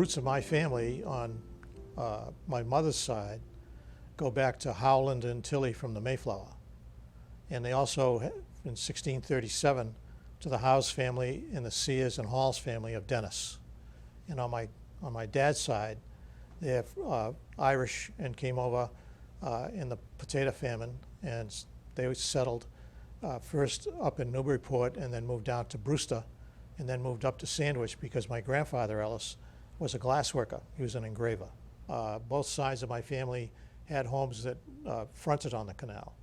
roots of my family on my mother's side go back to Howland and Tilly from the Mayflower. And they also, in 1637, to the Howes family and the Sears and Halls family of Dennis. And on my dad's side, they have Irish and came over in the potato famine, and they settled first up in Newburyport and then moved down to Brewster and then moved up to Sandwich because my grandfather Ellis was a glass worker. He was an engraver. Both sides of my family had homes that fronted on the canal.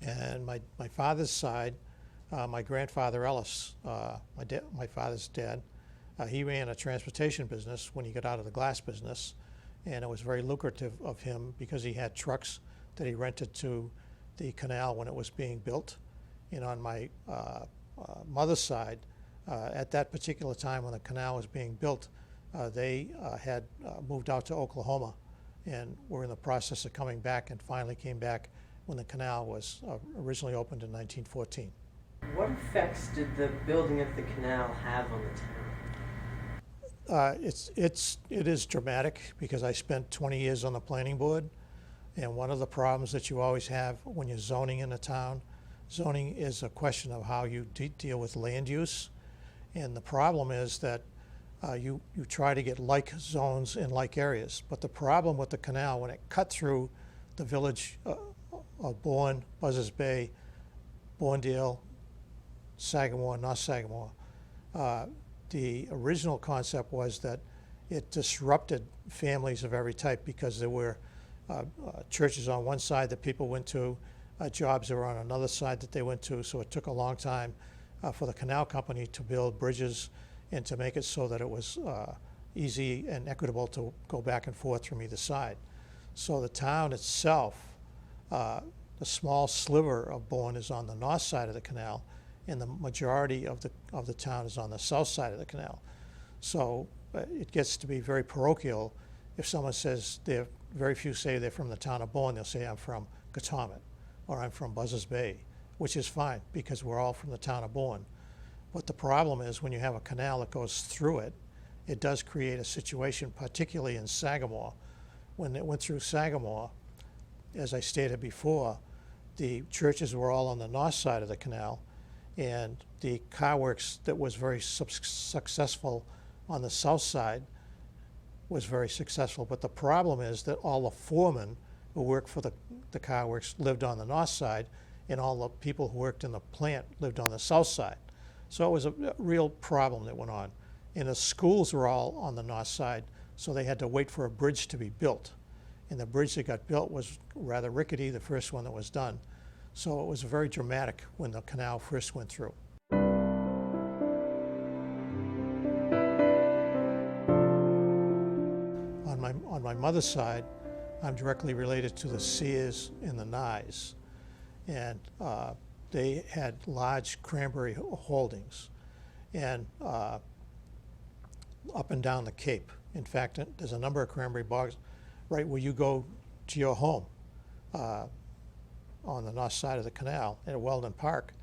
And my father's side, my grandfather Ellis, my father's dad, he ran a transportation business when he got out of the glass business, and it was very lucrative of him because he had trucks that he rented to the canal when it was being built. And on my mother's side, at that particular time when the canal was being built, they had moved out to Oklahoma and were in the process of coming back, and finally came back when the canal was originally opened in 1914. What effects did the building of the canal have on the town? It is dramatic because I spent 20 years on the planning board, and one of the problems that you always have when you're zoning in a town, zoning is a question of how you deal with land use, and the problem is that you try to get like zones in like areas, but the problem with the canal, when it cut through the village of Bourne, Buzzards Bay, Bournedale, Sagamore, North Sagamore, the original concept was that it disrupted families of every type because there were churches on one side that people went to, jobs that were on another side that they went to, so it took a long time for the canal company to build bridges and to make it so that it was easy and equitable to go back and forth from either side. So the town itself, the small sliver of Bourne is on the north side of the canal, and the majority of the town is on the south side of the canal. So it gets to be very parochial. If someone says, very few say they're from the town of Bourne, they'll say I'm from Gatomet or I'm from Buzzards Bay, which is fine because we're all from the town of Bourne. But the problem is when you have a canal that goes through it, it does create a situation, particularly in Sagamore. When it went through Sagamore, as I stated before, the churches were all on the north side of the canal, and the car works that was very successful on the south side was very successful. But the problem is that all the foremen who worked for the car works lived on the north side, and all the people who worked in the plant lived on the south side. So it was a real problem that went on. And the schools were all on the north side, so they had to wait for a bridge to be built. And the bridge that got built was rather rickety, the first one that was done. So it was very dramatic when the canal first went through. On my mother's side, I'm directly related to the Sears and the Nyes. And they had large cranberry holdings and up and down the Cape. In fact, there's a number of cranberry bogs right where you go to your home on the north side of the canal at Weldon Park.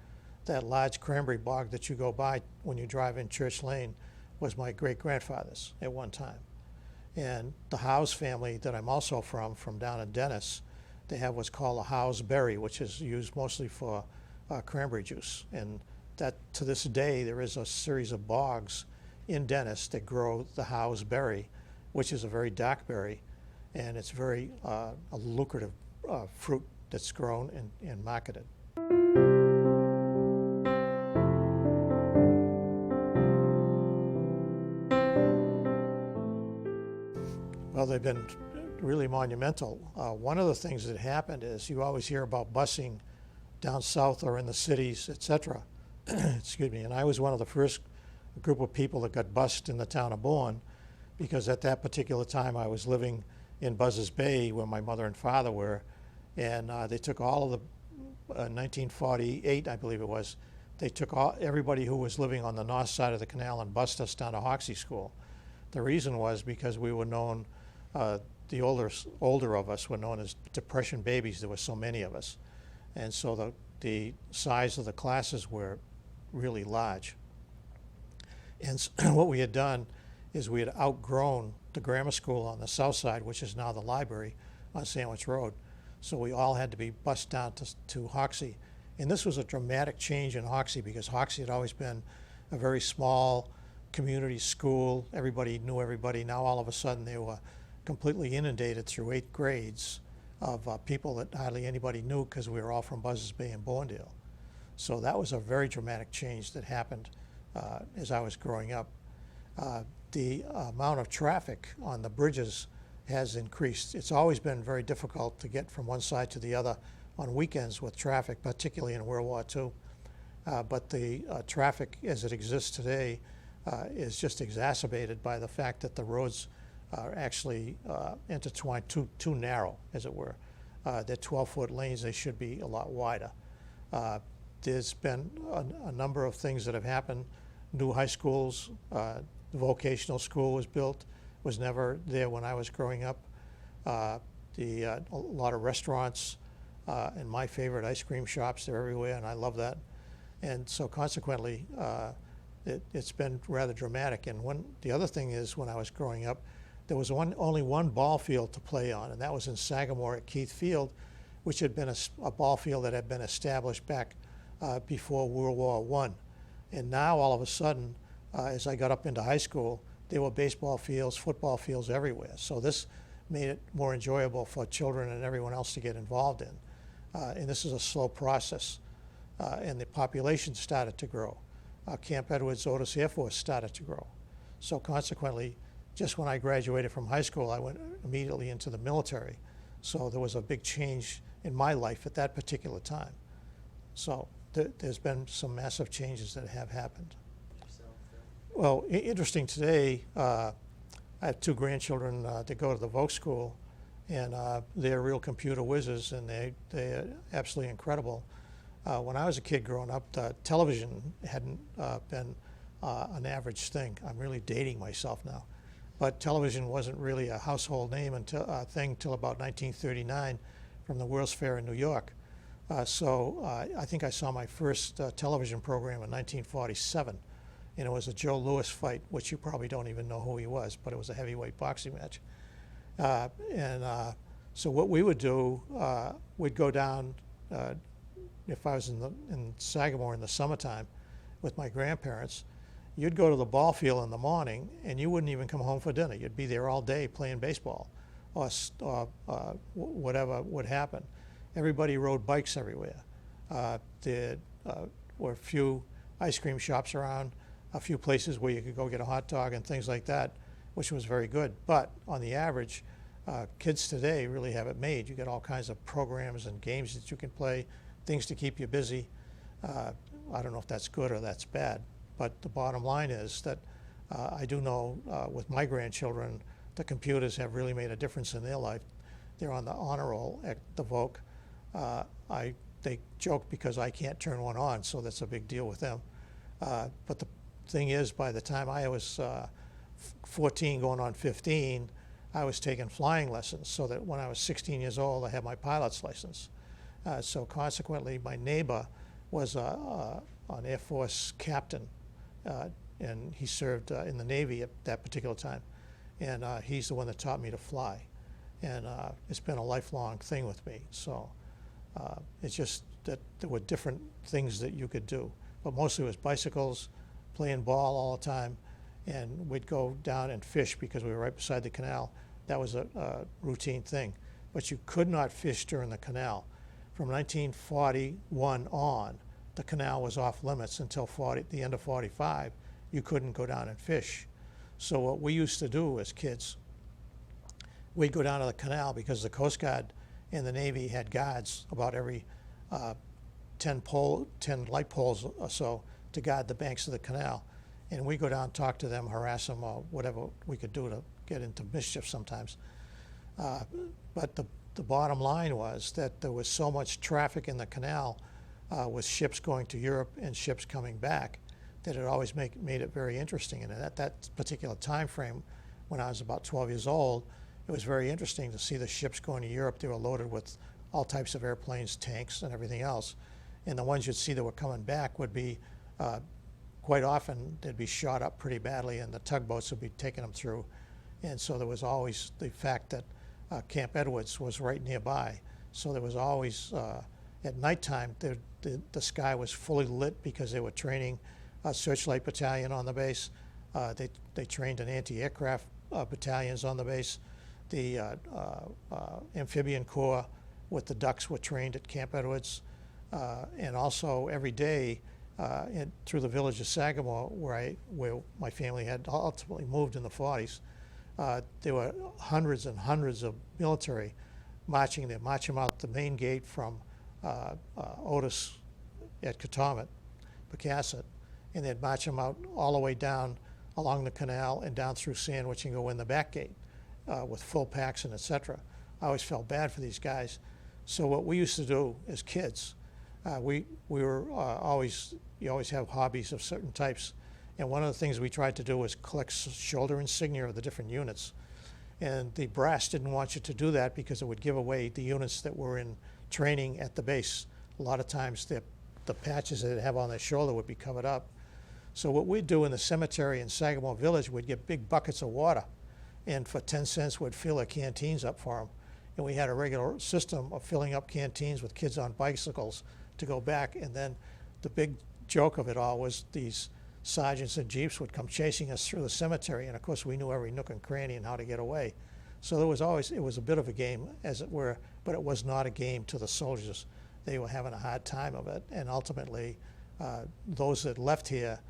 That large cranberry bog that you go by when you drive in Church Lane was my great-grandfather's at one time. And the Howes family that I'm also from down in Dennis, they have what's called a Howes berry, which is used mostly for cranberry juice. And that to this day, there is a series of bogs in Dennis that grow the Howes berry, which is a very dark berry, and it's very a lucrative fruit that's grown and marketed. Well, they've been really monumental. One of the things that happened is you always hear about busing down south or in the cities, etc. Excuse me. And I was one of the first group of people that got bused in the town of Bourne, because at that particular time I was living in Buzzards Bay where my mother and father were, and they took all of the 1948, I believe it was, they took everybody who was living on the north side of the canal and bused us down to Hoxie School. The reason was because we were known, the older of us were known as depression babies. There were so many of us, and so the size of the classes were really large. And what we had done is we had outgrown the grammar school on the south side, which is now the library on Sandwich Road. So we all had to be bused down to Hoxie. And this was a dramatic change in Hoxie because Hoxie had always been a very small community school. Everybody knew everybody. Now all of a sudden they were completely inundated through 8 grades of people that hardly anybody knew because we were all from Buzzards Bay and Bournedale. So that was a very dramatic change that happened as I was growing up. The amount of traffic on the bridges has increased. It's always been very difficult to get from one side to the other on weekends with traffic, particularly in World War II. But the traffic as it exists today is just exacerbated by the fact that the roads are actually intertwined, too narrow, as it were. They're 12-foot lanes. They should be a lot wider. There's been a number of things that have happened. New high schools, the vocational school was built, was never there when I was growing up. A lot of restaurants and my favorite ice cream shops, they're everywhere, and I love that. And so consequently, it's been rather dramatic. And the other thing is, when I was growing up, there was only one ball field to play on, and that was in Sagamore at Keith Field, which had been a ball field that had been established back before World War I. And now all of a sudden, as I got up into high school, there were baseball fields, football fields everywhere. So this made it more enjoyable for children and everyone else to get involved in. And this is a slow process. And the population started to grow. Camp Edwards Otis Air Force started to grow. So consequently, just when I graduated from high school, I went immediately into the military. So there was a big change in my life at that particular time. So there's been some massive changes that have happened. Well, interesting today, I have 2 grandchildren that go to the Voc school, and they're real computer whizzes, and they're absolutely incredible. When I was a kid growing up, television hadn't been an average thing. I'm really dating myself now. But television wasn't really a household name thing until about 1939 from the World's Fair in New York. So I think I saw my first television program in 1947, and it was a Joe Louis fight, which you probably don't even know who he was, but it was a heavyweight boxing match. So what we would do, we'd go down, if I was in Sagamore in the summertime with my grandparents, you'd go to the ball field in the morning and you wouldn't even come home for dinner. You'd be there all day playing baseball or whatever would happen. Everybody rode bikes everywhere. There were a few ice cream shops around, a few places where you could go get a hot dog and things like that, which was very good. But on the average, kids today really have it made. You get all kinds of programs and games that you can play, things to keep you busy. I don't know if that's good or that's bad, but the bottom line is that I do know with my grandchildren, the computers have really made a difference in their life. They're on the honor roll at the Voc. They joke because I can't turn one on, so that's a big deal with them. But the thing is, by the time I was 14 going on 15, I was taking flying lessons, so that when I was 16 years old, I had my pilot's license. So consequently, my neighbor was an Air Force captain, and he served in the Navy at that particular time. And he's the one that taught me to fly. And it's been a lifelong thing with me. So it's just that there were different things that you could do. But mostly it was bicycles, playing ball all the time, and we'd go down and fish because we were right beside the canal. That was a routine thing. But you could not fish during the canal. From 1941 on, the canal was off limits until the end of 45. You couldn't go down and fish. So what we used to do as kids, we'd go down to the canal because the Coast Guard and the Navy had guards about every 10 light poles or so to guard the banks of the canal. And we go down and talk to them, harass them, or whatever we could do to get into mischief sometimes. But the bottom line was that there was so much traffic in the canal with ships going to Europe and ships coming back that it always made it very interesting. And at that particular time frame, when I was about 12 years old, it was very interesting to see the ships going to Europe. They were loaded with all types of airplanes, tanks, and everything else. And the ones you'd see that were coming back would be quite often they'd be shot up pretty badly, and the tugboats would be taking them through. And so there was always the fact that Camp Edwards was right nearby. So there was always, at nighttime, the sky was fully lit because they were training a searchlight battalion on the base. They trained an anti-aircraft battalions on the base. The amphibian corps with the ducks were trained at Camp Edwards. And also every day through the village of Sagamore, where my family had ultimately moved in the 40s, there were hundreds and hundreds of military marching there, marching out the main gate from Otis at Katomet, Pecasset, and they'd march them out all the way down along the canal and down through Sandwich and go in the back gate with full packs and etc. I always felt bad for these guys. So what we used to do as kids, we were you always have hobbies of certain types. And one of the things we tried to do was collect shoulder insignia of the different units. And the brass didn't want you to do that because it would give away the units that were in training at the base. A lot of times the patches that they have on their shoulder would be covered up. So what we'd do in the cemetery in Sagamore Village, we'd get big buckets of water, and for 10 cents we'd fill their canteens up for them. And we had a regular system of filling up canteens with kids on bicycles to go back. And then the big joke of it all was these sergeants and jeeps would come chasing us through the cemetery, and of course we knew every nook and cranny and how to get away. So it was a bit of a game, as it were, but it was not a game to the soldiers. They were having a hard time of it, and ultimately those that left here,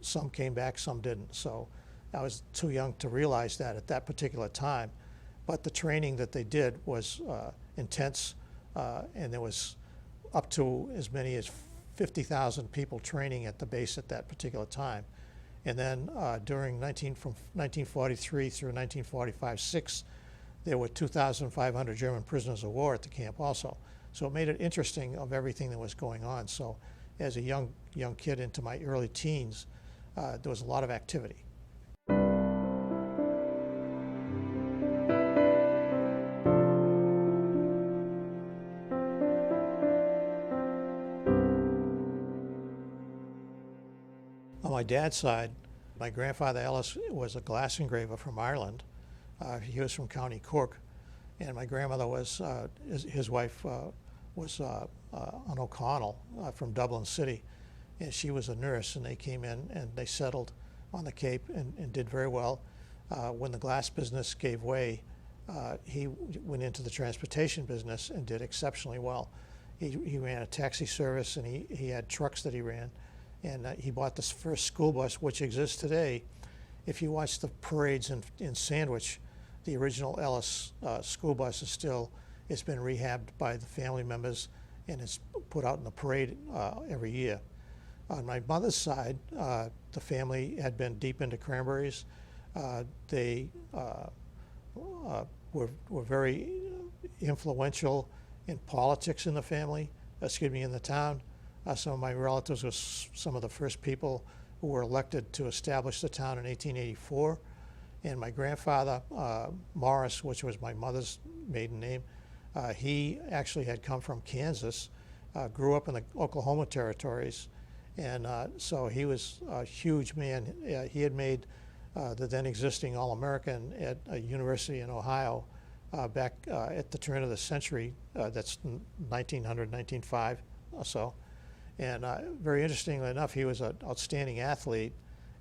some came back, some didn't. So I was too young to realize that at that particular time. But the training that they did was intense, and there was up to as many as 50,000 people training at the base at that particular time. And then from 1943 through 1945-6, there were 2,500 German prisoners of war at the camp also. So it made it interesting of everything that was going on. So as a young kid into my early teens, there was a lot of activity. On my dad's side, my grandfather Ellis was a glass engraver from Ireland. He was from County Cork, and my grandmother was, his wife was an O'Connell from Dublin City, and she was a nurse, and they came in and they settled on the Cape and did very well. When the glass business gave way, he went into the transportation business and did exceptionally well. He ran a taxi service, and he had trucks that he ran. And he bought this first school bus, which exists today. If you watch the parades in Sandwich, the original Ellis school bus it's been rehabbed by the family members, and it's put out in the parade every year. On my mother's side, the family had been deep into cranberries. They were very influential in politics in the family, in the town. Some of my relatives were some of the first people who were elected to establish the town in 1884. And my grandfather, Morris, which was my mother's maiden name, he actually had come from Kansas, grew up in the Oklahoma territories, and so he was a huge man. He had made the then existing All-American at a university in Ohio back at the turn of the century, that's 1900, 1905 or so. And very interestingly enough, he was an outstanding athlete.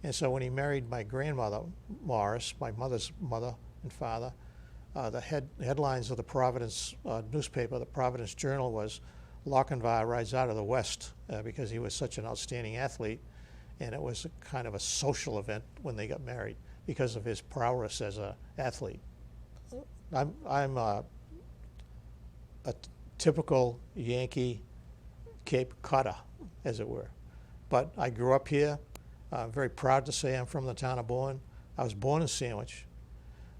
And so when he married my grandmother, Morris, my mother's mother and father, the headlines of the Providence newspaper, the Providence Journal, was Lochinvar rides out of the West because he was such an outstanding athlete. And it was kind of a social event when they got married because of his prowess as an athlete. I'm a typical Yankee Cape Codder, as it were. But I grew up here. I'm very proud to say I'm from the town of Bourne. I was born in Sandwich,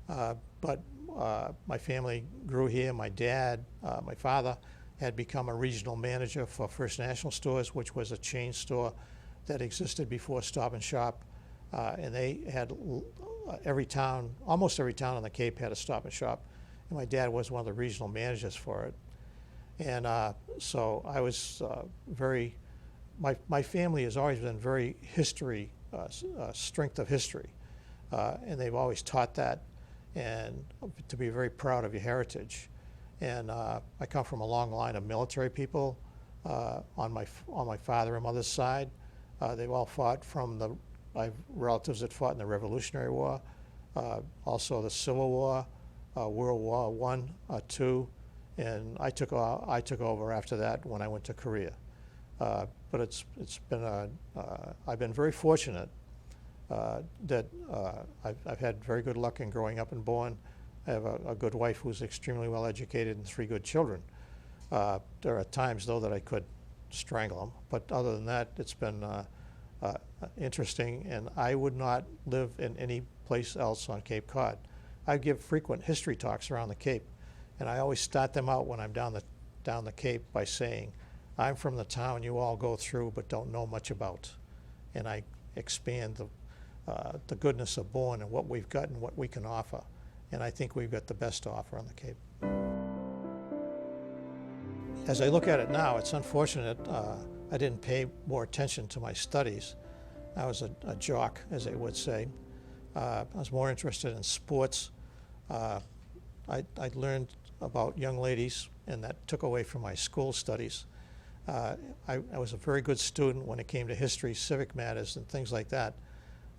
but my family grew here. My dad, my father, had become a regional manager for First National Stores, which was a chain store that existed before Stop and Shop. And they had almost every town on the Cape had a Stop and Shop. And my dad was one of the regional managers for it. And so I was very my family has always been very strength of history, and they've always taught that, and to be very proud of your heritage. And I come from a long line of military people on my father and mother's side. They've all fought I have relatives that fought in the Revolutionary War, also the Civil War, World War I, II, and I took over after that when I went to Korea. But it's been I've been very fortunate that I've had very good luck in growing up in Bourne. I have a good wife who's extremely well educated and 3 good children. There are times though that I could strangle them, but other than that, it's been interesting, and I would not live in any place else on Cape Cod. I give frequent history talks around the Cape, and I always start them out when I'm down the Cape by saying, I'm from the town you all go through but don't know much about. And I expand the goodness of Bourne and what we've got and what we can offer. And I think we've got the best to offer on the Cape. As I look at it now, it's unfortunate I didn't pay more attention to my studies. I was a jock, as they would say. I was more interested in sports. I learned about young ladies, and that took away from my school studies. I was a very good student when it came to history, civic matters, and things like that.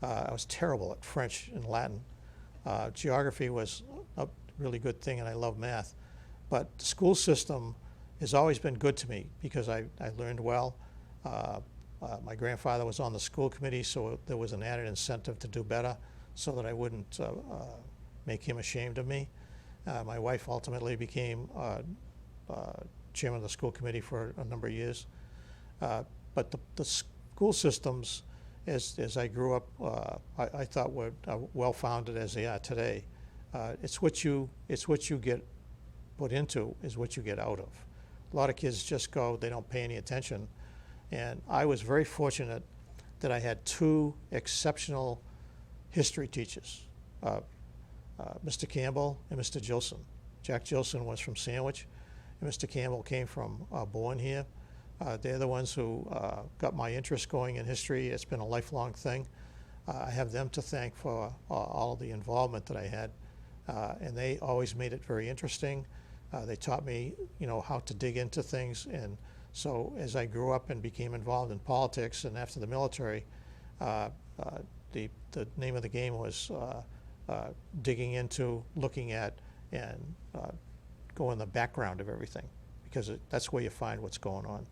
I was terrible at French and Latin. Geography was a really good thing, and I love math. But the school system has always been good to me because I learned well. My grandfather was on the school committee, so there was an added incentive to do better so that I wouldn't make him ashamed of me. My wife ultimately became chairman of the school committee for a number of years. But the school systems, as I grew up, I thought were well-founded as they are today. It's what you get put into is what you get out of. A lot of kids just go, they don't pay any attention. And I was very fortunate that I had 2 exceptional history teachers, Mr. Campbell and Mr. Gilson. Jack Gilson was from Sandwich, and Mr. Campbell came from Bourne here. They're the ones who got my interest going in history. It's been a lifelong thing. I have them to thank for all the involvement that I had, and they always made it very interesting. They taught me, how to dig into things, and so as I grew up and became involved in politics and after the military, the name of the game was digging into, looking at, and go in the background of everything, because that's where you find what's going on.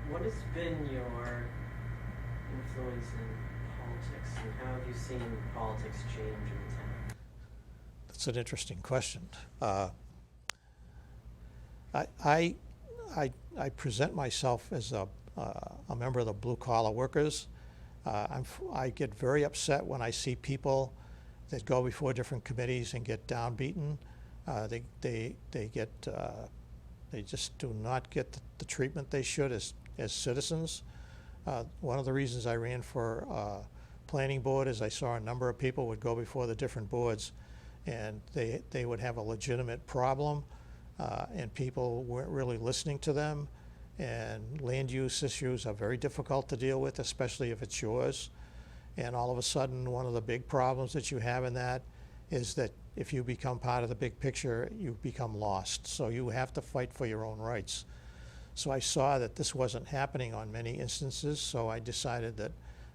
What has been your influence in politics, and how have you seen politics change in the town? That's an interesting question. I present myself as a member of the blue-collar workers. I get very upset when I see people that go before different committees and get downbeaten. They just do not get the treatment they should as citizens. One of the reasons I ran for planning board is I saw a number of people would go before the different boards, and they would have a legitimate problem, and people weren't really listening to them. And land use issues are very difficult to deal with, especially if it's yours. And all of a sudden, one of the big problems that you have in that is that if you become part of the big picture, you become lost. So you have to fight for your own rights. So I saw that this wasn't happening on many instances, so I decided that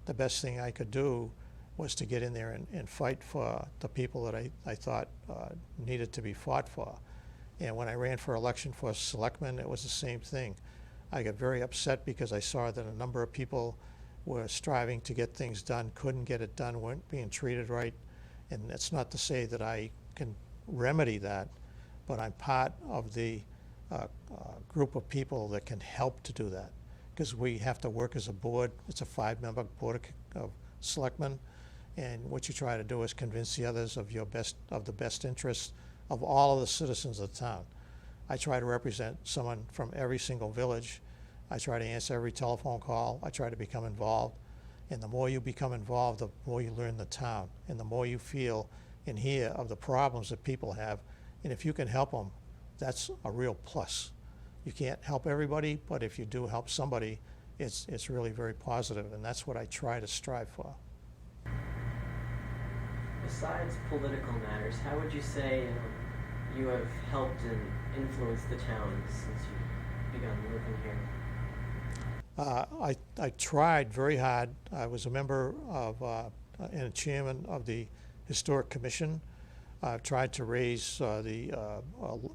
the best thing I could do was to get in there and fight for the people that I thought needed to be fought for. And when I ran for election for selectman, it was the same thing. I got very upset because I saw that a number of people were striving to get things done, couldn't get it done, weren't being treated right. And that's not to say that I can remedy that, but I'm part of the group of people that can help to do that, because we have to work as a board. It's a 5-member board of selectmen, and what you try to do is convince the others of the best interests of all of the citizens of the town. I try to represent someone from every single village. I try to answer every telephone call. I try to become involved. And the more you become involved, the more you learn the town, and the more you feel and hear of the problems that people have. And if you can help them, that's a real plus. You can't help everybody, but if you do help somebody, it's really very positive, and that's what I try to strive for. Besides political matters, how would you say you have helped and influenced the town since you've begun living here? I tried very hard. I was a member of and a chairman of the Historic Commission. I've tried to raise the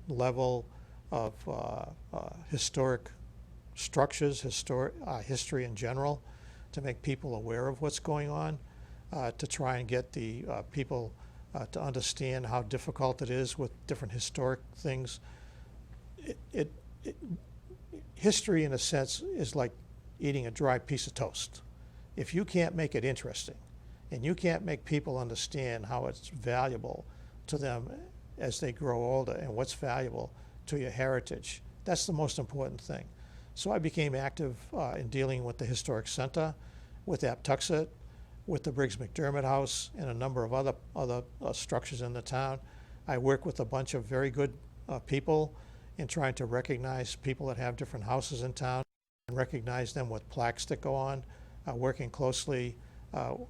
level of historic structures, history in general, to make people aware of what's going on, to try and get the people to understand how difficult it is with different historic things. History, in a sense, is like eating a dry piece of toast. If you can't make it interesting, and you can't make people understand how it's valuable to them as they grow older and what's valuable to your heritage, that's the most important thing. So I became active in dealing with the Historic Center, with Aptuxet, with the Briggs McDermott House, and a number of other structures in the town. I work with a bunch of very good people in trying to recognize people that have different houses in town and recognize them with plaques that go on, working closely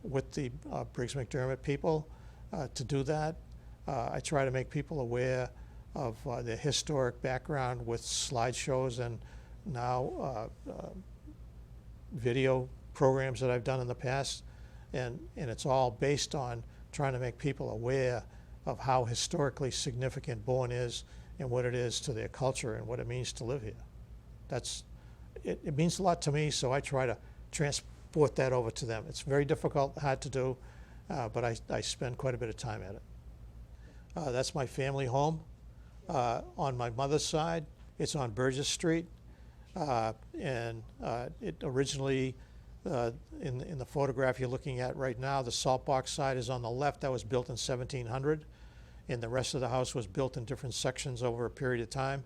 with the Briggs McDermott people to do that. I try to make people aware of the historic background with slideshows and now video programs that I've done in the past. And it's all based on trying to make people aware of how historically significant Bourne is and what it is to their culture and what it means to live here. It means a lot to me, so I try to transport that over to them. It's very difficult, hard to do, but I spend quite a bit of time at it. That's my family home. On my mother's side, it's on Burgess Street, and it originally, in the photograph you're looking at right now, the salt box side is on the left. That was built in 1700, and the rest of the house was built in different sections over a period of time.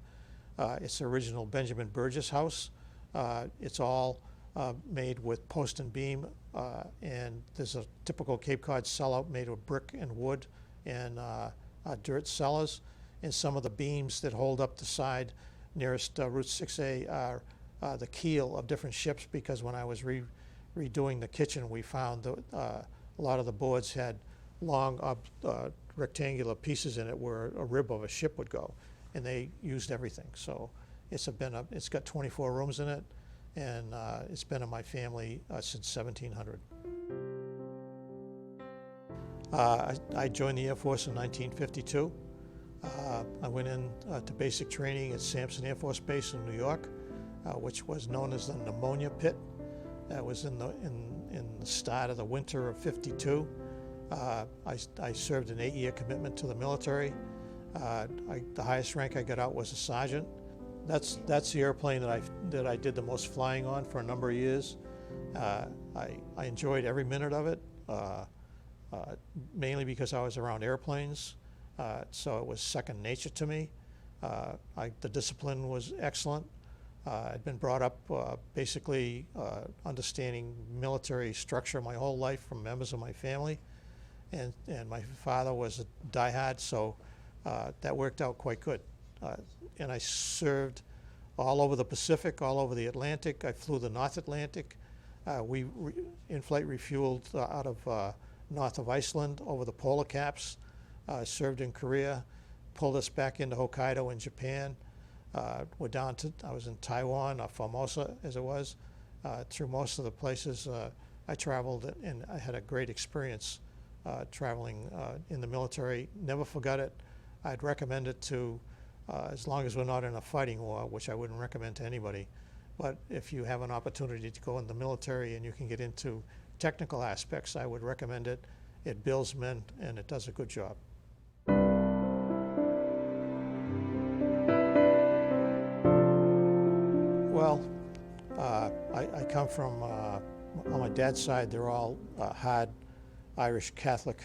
It's the original Benjamin Burgess house. It's all made with post and beam, and there's a typical Cape Cod sellout made of brick and wood and dirt cellars, and some of the beams that hold up the side nearest Route 6A are the keel of different ships, because when I was redoing the kitchen, we found that a lot of the boards had long rectangular pieces in it where a rib of a ship would go, and they used everything. So it's got 24 rooms in it, and it's been in my family since 1700. I joined the Air Force in 1952. I went in to basic training at Sampson Air Force Base in New York, which was known as the pneumonia pit. That was in the start of the winter of '52. I served an 8-year commitment to the military. The highest rank I got out was a sergeant. That's the airplane that I did the most flying on for a number of years. I enjoyed every minute of it, mainly because I was around airplanes, so it was second nature to me. The discipline was excellent. I'd been brought up basically understanding military structure my whole life from members of my family, and my father was a diehard, so that worked out quite good. And I served all over the Pacific, all over the Atlantic. I flew the North Atlantic. We in-flight refueled out of north of Iceland over the polar caps. Served in Korea, pulled us back into Hokkaido in Japan. I was in Taiwan, Formosa as it was. Through most of the places I traveled, and I had a great experience traveling in the military. Never forgot it. I'd recommend it to, as long as we're not in a fighting war, which I wouldn't recommend to anybody. But if you have an opportunity to go in the military and you can get into technical aspects, I would recommend it. It builds men, and it does a good job. Well, I come from, on my dad's side, they're all hard Irish Catholic,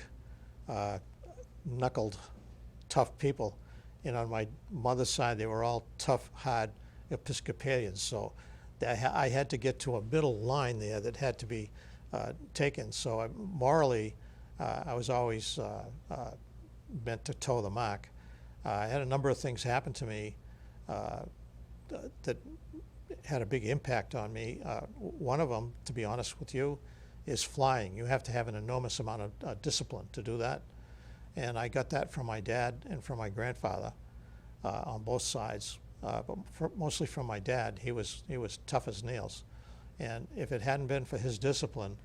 knuckled, tough people. And on my mother's side, they were all tough, hard Episcopalians. So I had to get to a middle line there that had to be taken. So morally, I was always meant to toe the mark. I had a number of things happen to me that had a big impact on me. One of them, to be honest with you, is flying. You have to have an enormous amount of discipline to do that. And I got that from my dad and from my grandfather on both sides, but mostly from my dad. He was tough as nails. And if it hadn't been for his discipline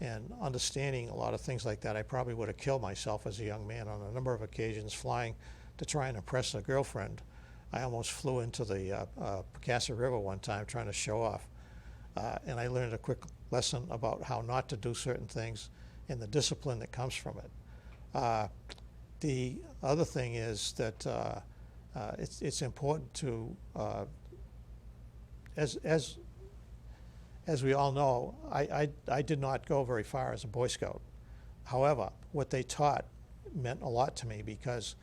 and understanding a lot of things like that, I probably would have killed myself as a young man on a number of occasions flying to try and impress a girlfriend. I almost flew into the Picasa River one time trying to show off. And I learned a quick lesson about how not to do certain things and the discipline that comes from it. The other thing is that it's important to, as we all know, I did not go very far as a Boy Scout. However, what they taught meant a lot to me because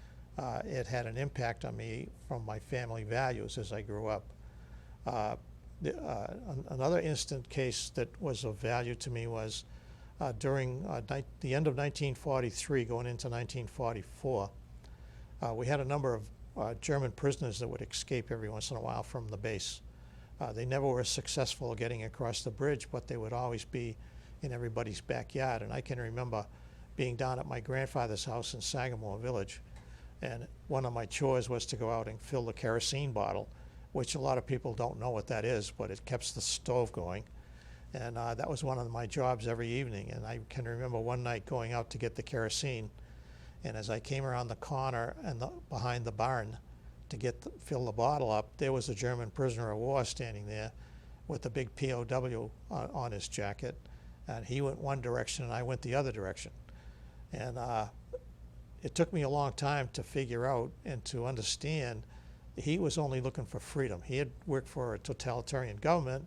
it had an impact on me from my family values as I grew up. Another instant case that was of value to me was during the end of 1943, going into 1944, we had a number of German prisoners that would escape every once in a while from the base. They never were successful getting across the bridge, but they would always be in everybody's backyard. And I can remember being down at my grandfather's house in Sagamore Village, and one of my chores was to go out and fill the kerosene bottle, which a lot of people don't know what that is, but it keeps the stove going. And that was one of my jobs every evening. And I can remember one night going out to get the kerosene, and as I came around the corner and behind the barn to fill the bottle up, there was a German prisoner of war standing there with a big POW on his jacket. And he went one direction and I went the other direction. And it took me a long time to figure out and to understand he was only looking for freedom. He had worked for a totalitarian government,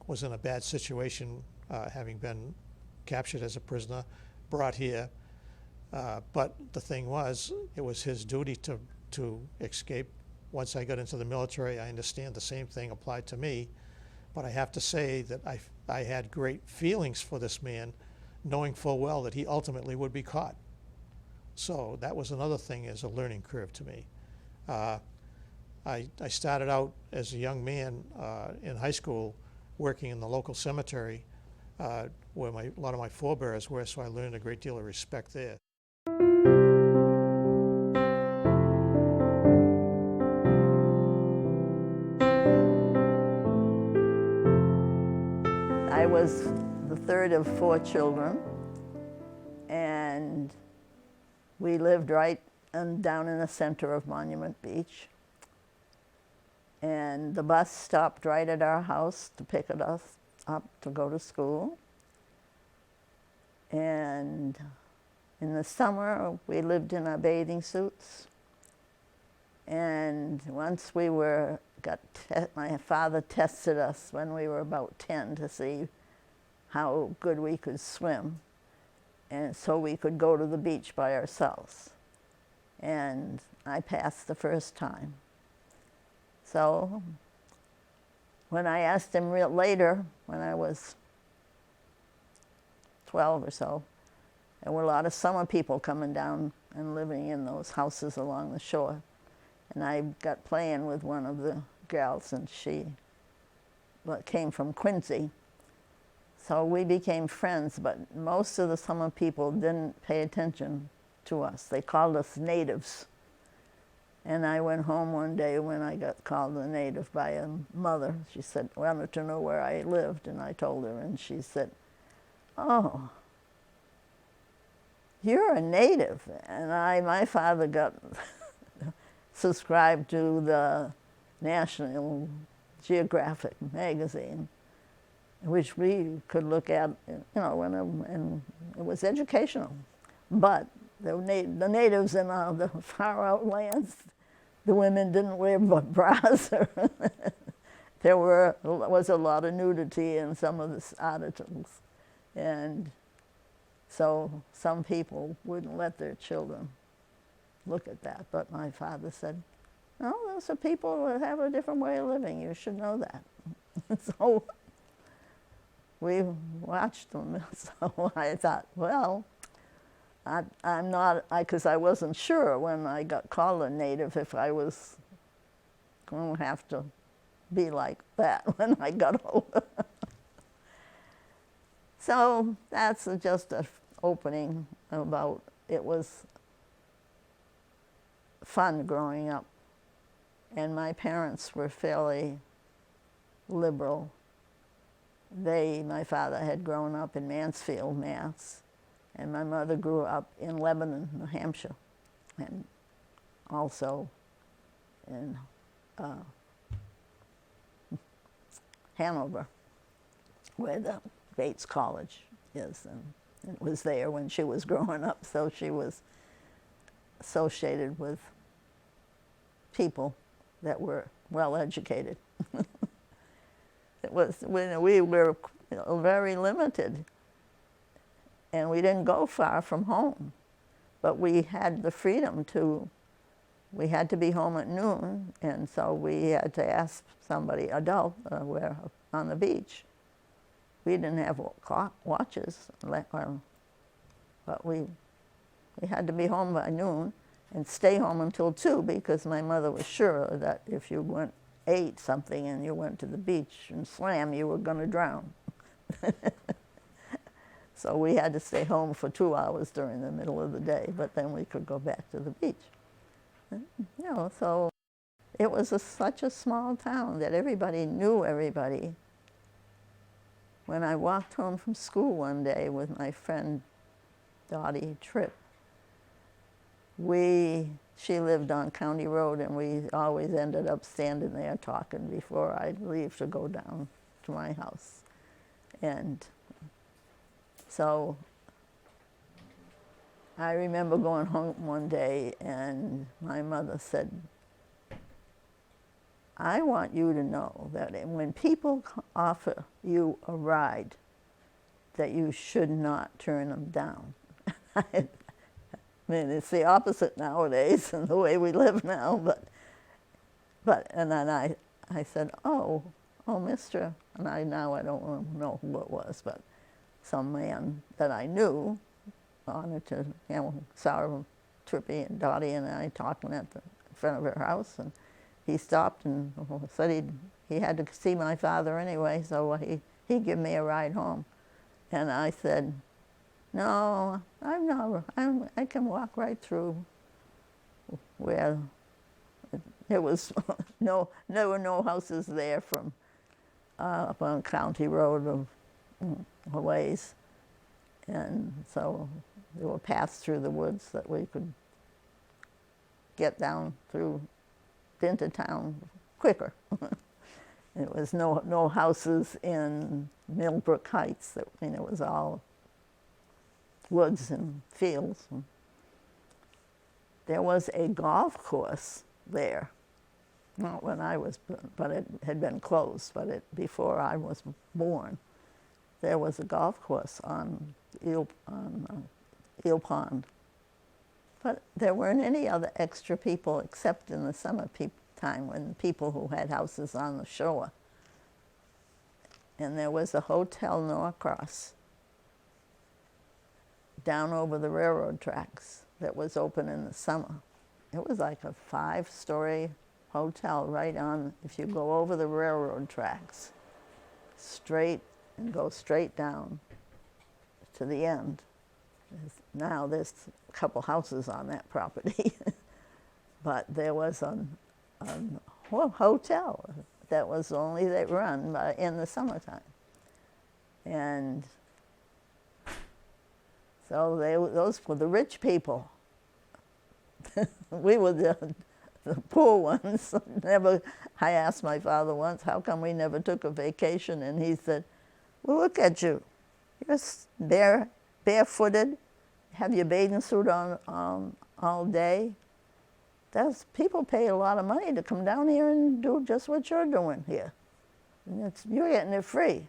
was in a bad situation, having been captured as a prisoner, brought here. But the thing was, it was his duty to escape. Once I got into the military, I understand the same thing applied to me. But I have to say that I had great feelings for this man, knowing full well that he ultimately would be caught. So that was another thing as a learning curve to me. I started out as a young man in high school working in the local cemetery where a lot of my forebears were, so I learned a great deal of respect there. I was the third of 4 children, and we lived right down in the center of Monument Beach. And the bus stopped right at our house to pick us up to go to school. And in the summer, we lived in our bathing suits. And once my father tested us when we were about 10 to see how good we could swim. And so we could go to the beach by ourselves. And I passed the first time. So when I asked him later, when I was 12 or so, there were a lot of summer people coming down and living in those houses along the shore. And I got playing with one of the gals, and she came from Quincy. So we became friends, but most of the summer people didn't pay attention to us. They called us natives. And I went home one day when I got called a native by a mother. She said, wanted to know where I lived, and I told her, and she said, "Oh, you're a native." And my father got subscribed to the National Geographic magazine, which we could look at, and it was educational. But the natives in the far out lands, the women didn't wear bras. There was a lot of nudity in some of the articles. And so some people wouldn't let their children look at that. But my father said, "No, those are people that have a different way of living. You should know that." So we watched them. So I thought, well, I'm not, because I wasn't sure when I got called a native if I was going to have to be like that when I got older. So that's just an opening about, it was fun growing up. And my parents were fairly liberal. My father had grown up in Mansfield, Mass., and my mother grew up in Lebanon, New Hampshire, and also in Hanover, where the Bates College is, and it was there when she was growing up, so she was associated with people that were well educated. It was when we were very limited, and we didn't go far from home, but we had the freedom to. We had to be home at noon, and so we had to ask somebody, adult, we're on the beach. We didn't have clock watches, but we had to be home by noon and stay home until 2, because my mother was sure that if you ate something and you went to the beach and swam, you were going to drown. So we had to stay home for 2 hours during the middle of the day, but then we could go back to the beach. So it was such a small town that everybody knew everybody. When I walked home from school one day with my friend Dottie Tripp, she lived on County Road, and we always ended up standing there talking before I'd leave to go down to my house. And so I remember going home one day, and my mother said, I want you to know that when people offer you a ride, that you should not turn them down. I mean, it's the opposite nowadays and the way we live now, and then I said, oh, mister, and I don't know who it was, but some man that I knew wanted to, saw Trippy and Dottie and I talking at the front of her house, and he stopped and said he had to see my father anyway, so he'd give me a ride home. And I said, no, I can walk right through where there was there were no houses there from up on County Road a ways. And so there were paths through the woods that we could get down through into town quicker. It was no houses in Millbrook Heights. It was all woods and fields. There was a golf course there. Not when I was, but it had been closed. But before I was born, there was a golf course on Eel Pond. But there weren't any other extra people except in the summer time when people who had houses on the shore. And there was a Hotel Norcross down over the railroad tracks that was open in the summer. It was like a 5-story hotel right on, if you go over the railroad tracks, go straight down to the end. Now there's a couple houses on that property, but there was a hotel that was only run in the summertime. And so those were the rich people. We were the poor ones. I asked my father once, how come we never took a vacation? And he said, well, look at you. You're barefooted, have your bathing suit on all day. People pay a lot of money to come down here and do just what you're doing here. And you're getting it free.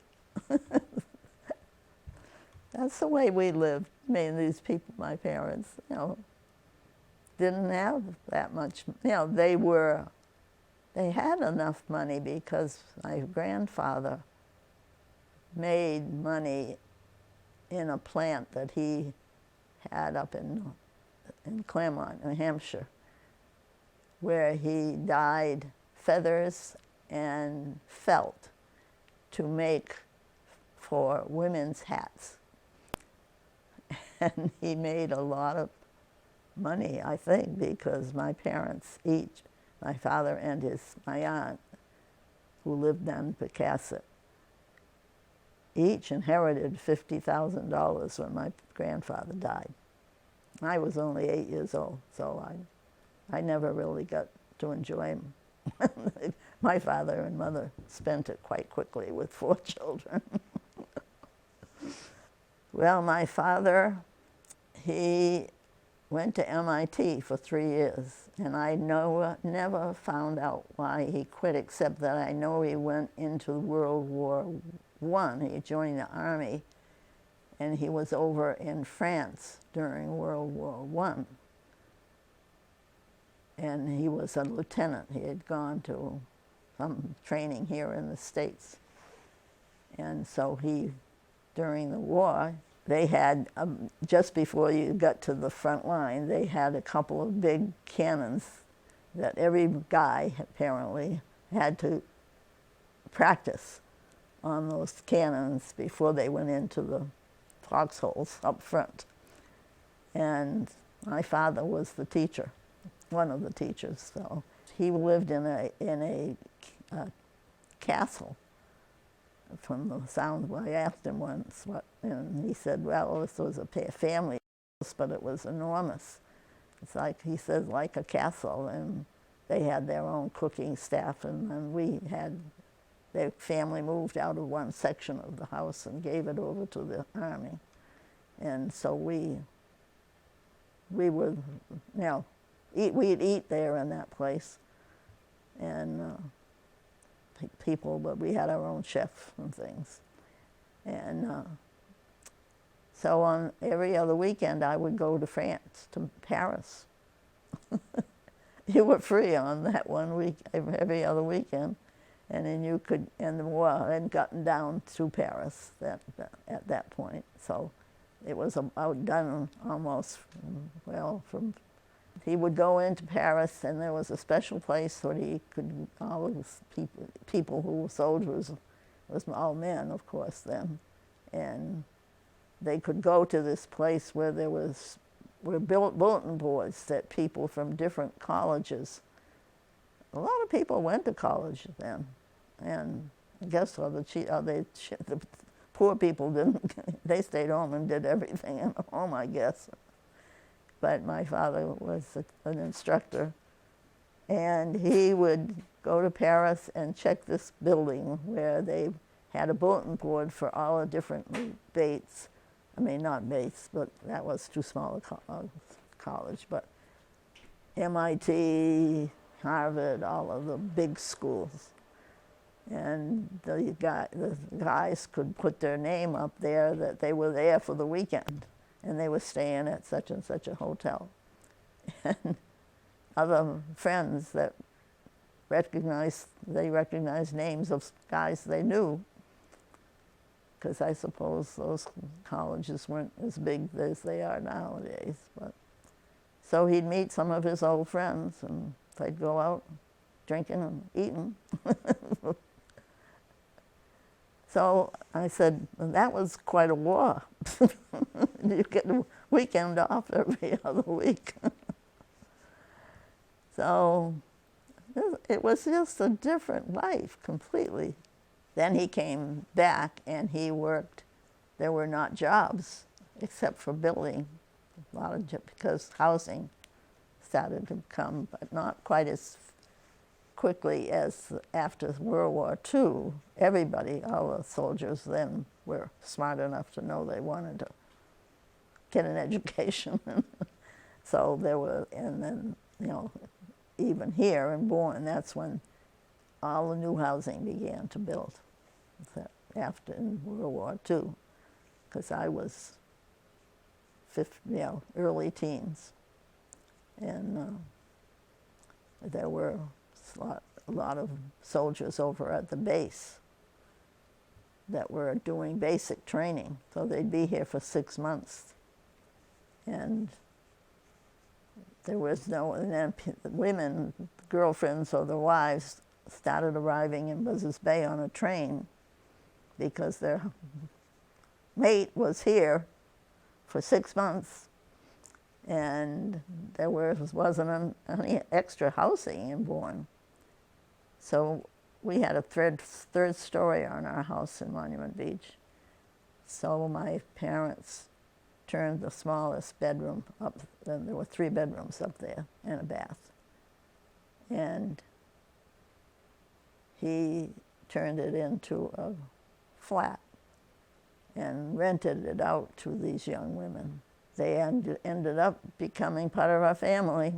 That's the way we lived. I mean, these people, my parents, didn't have that much. They had enough money because my grandfather made money in a plant that he had up in Claremont, New Hampshire, where he dyed feathers and felt to make for women's hats. And he made a lot of money, I think, because my parents each, my father and my aunt, who lived on Pecasset, each inherited $50,000 when my grandfather died. I was only 8 years old, so I never really got to enjoy them. My father and mother spent it quite quickly with 4 children. Well, my father, he went to MIT for 3 years, and I never found out why he quit, except that I know he went into World War I. He joined the Army, and he was over in France during World War I. And he was a lieutenant. He had gone to some training here in the States. And so during the war, they had, just before you got to the front line, they had a couple of big cannons that every guy, apparently, had to practice on those cannons before they went into the foxholes up front. And my father was the teacher, one of the teachers. So he lived in a castle. From the sound, I asked him once what, and he said, well, this was a family house, but it was enormous. It's like, he said, like a castle, and they had their own cooking staff, and then their family moved out of one section of the house and gave it over to the Army. And so we would, we'd eat there in that place. And but we had our own chef and things. And so on every other weekend, I would go to France, to Paris. You were free on that one week, every other weekend. And then you could, and the war had gotten down to Paris at that point. So it was outdone almost, he would go into Paris, and there was a special place where he could, all of the people who were soldiers, was all men, of course, then. And they could go to this place where were built bulletin boards that people from different colleges, a lot of people went to college then. And I guess the poor people didn't, they stayed home and did everything at home, I guess. But my father was an instructor, and he would go to Paris and check this building where they had a bulletin board for all the different Bates. I mean, not Bates, but that was too small a college, but MIT, Harvard, all of the big schools. And the guys could put their name up there that they were there for the weekend, and they were staying at such and such a hotel. And other friends that they recognized names of guys they knew, because I suppose those colleges weren't as big as they are nowadays. But so he'd meet some of his old friends, and they'd go out drinking and eating. So I said, well, that was quite a war. You get a weekend off every other week. So it was just a different life completely. Then he came back and he worked. There were not jobs except for building, because housing started to come, but not quite as quickly as after World War II. Everybody, all the soldiers then were smart enough to know they wanted to get an education. So there were, and then, even here in Bourne, that's when all the new housing began to build, after in World War II, because I was early teens. And there were a lot of soldiers over at the base that were doing basic training. So they'd be here for 6 months. And there was and then women, girlfriends or their wives, started arriving in Buzzards Bay on a train because their mate was here for 6 months, and there wasn't any extra housing in Bourne. So we had a third story on our house in Monument Beach. So my parents turned the smallest bedroom up, and there were 3 bedrooms up there and a bath. And he turned it into a flat and rented it out to these young women. They ended up becoming part of our family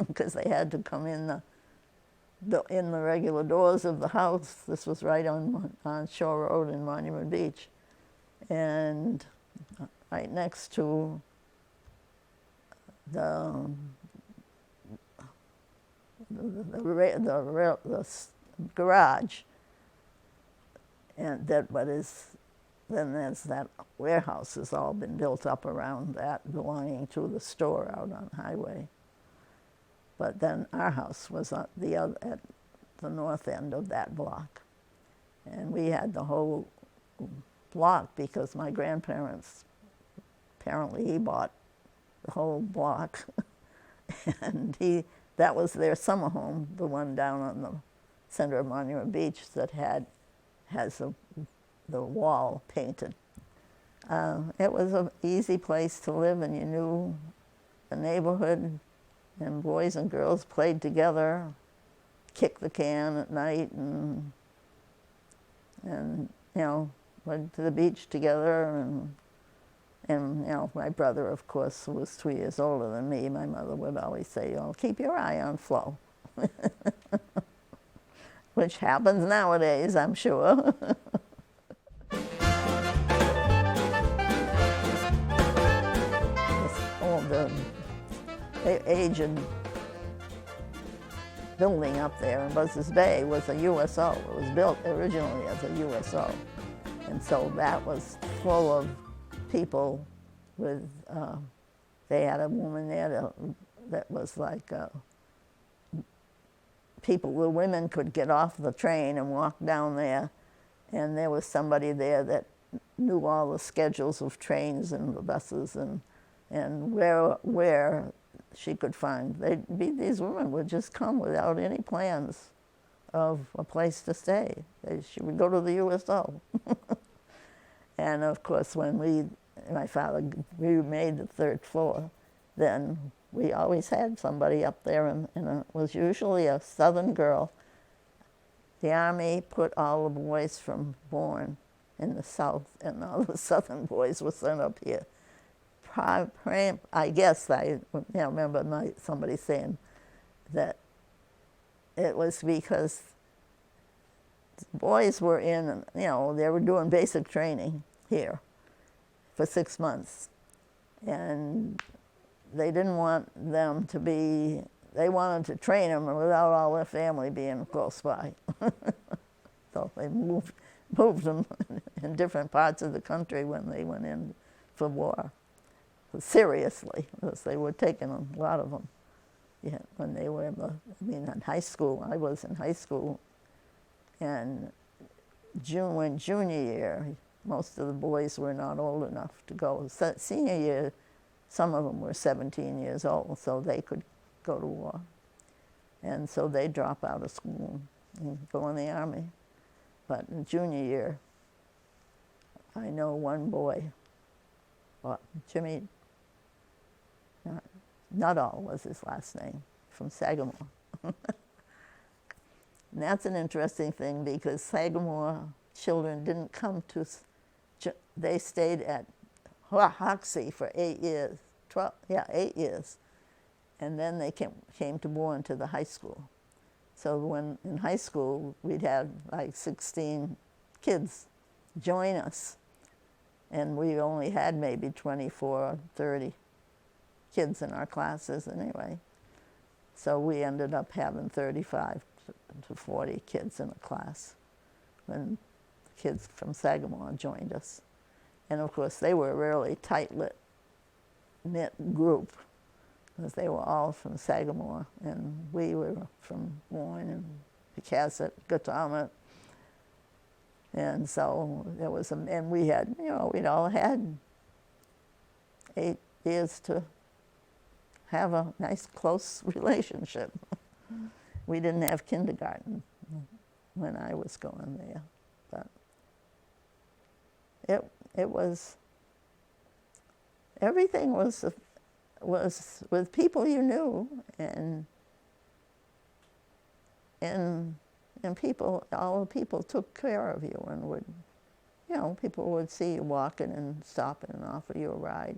because they had to come in the regular doors of the house. This was right on Shore Road in Monument Beach, and right next to the garage, and then there's that warehouse has all been built up around that, belonging to the store out on Highway. But then our house was at the north end of that block, and we had the whole block because my grandparents, apparently he bought the whole block, and that was their summer home, the one down on the center of Monument Beach that has the wall painted. It was an easy place to live, and you knew the neighborhood, and boys and girls played together, kicked the can at night, and went to the beach together, and my brother, of course, who was 2 years older than me, my mother would always say, keep your eye on Flo. Which happens nowadays, I'm sure. The aged building up there in Buzzards Bay was a USO. It was built originally as a USO. And so that was full of people with, they had a woman there that was like, the women could get off the train and walk down there, and there was somebody there that knew all the schedules of trains and the buses and where she could find. These women would just come without any plans of a place to stay. She would go to the USO. And of course, when my father remade the 3rd floor, then we always had somebody up there, and it was usually a Southern girl. The Army put all the boys from Bourne in the South, and all the Southern boys were sent up here. I guess I remember somebody saying that it was because boys were they were doing basic training here for 6 months, and they didn't want them to be, they wanted to train them without all their family being close by. So they moved them in different parts of the country when they went in for war. Seriously, because they were taking a lot of them. Yeah, when they were in high school. I was in high school, and when junior year, most of the boys were not old enough to go. So senior year, some of them were 17 years old, so they could go to war. And so they drop out of school and go in the Army. But in junior year, I know one boy, Jimmy Nuttall was his last name, from Sagamore. And that's an interesting thing because Sagamore children didn't come to, they stayed at Hoxie for 8 years, 8 years. And then they came to Bourne to the high school. So when in high school, we'd have like 16 kids join us. And we only had maybe 24 or 30 kids in our classes anyway. So we ended up having 35 to 40 kids in a class when the kids from Sagamore joined us. And of course, they were a really tight-knit group because they were all from Sagamore, and we were from Bourne and guitar. And so there was and we had, we'd all had 8 years to have a nice, close relationship. We didn't have kindergarten when I was going there, but it was, everything was with people you knew, and all the people took care of you and would, people would see you walking and stopping and offer you a ride.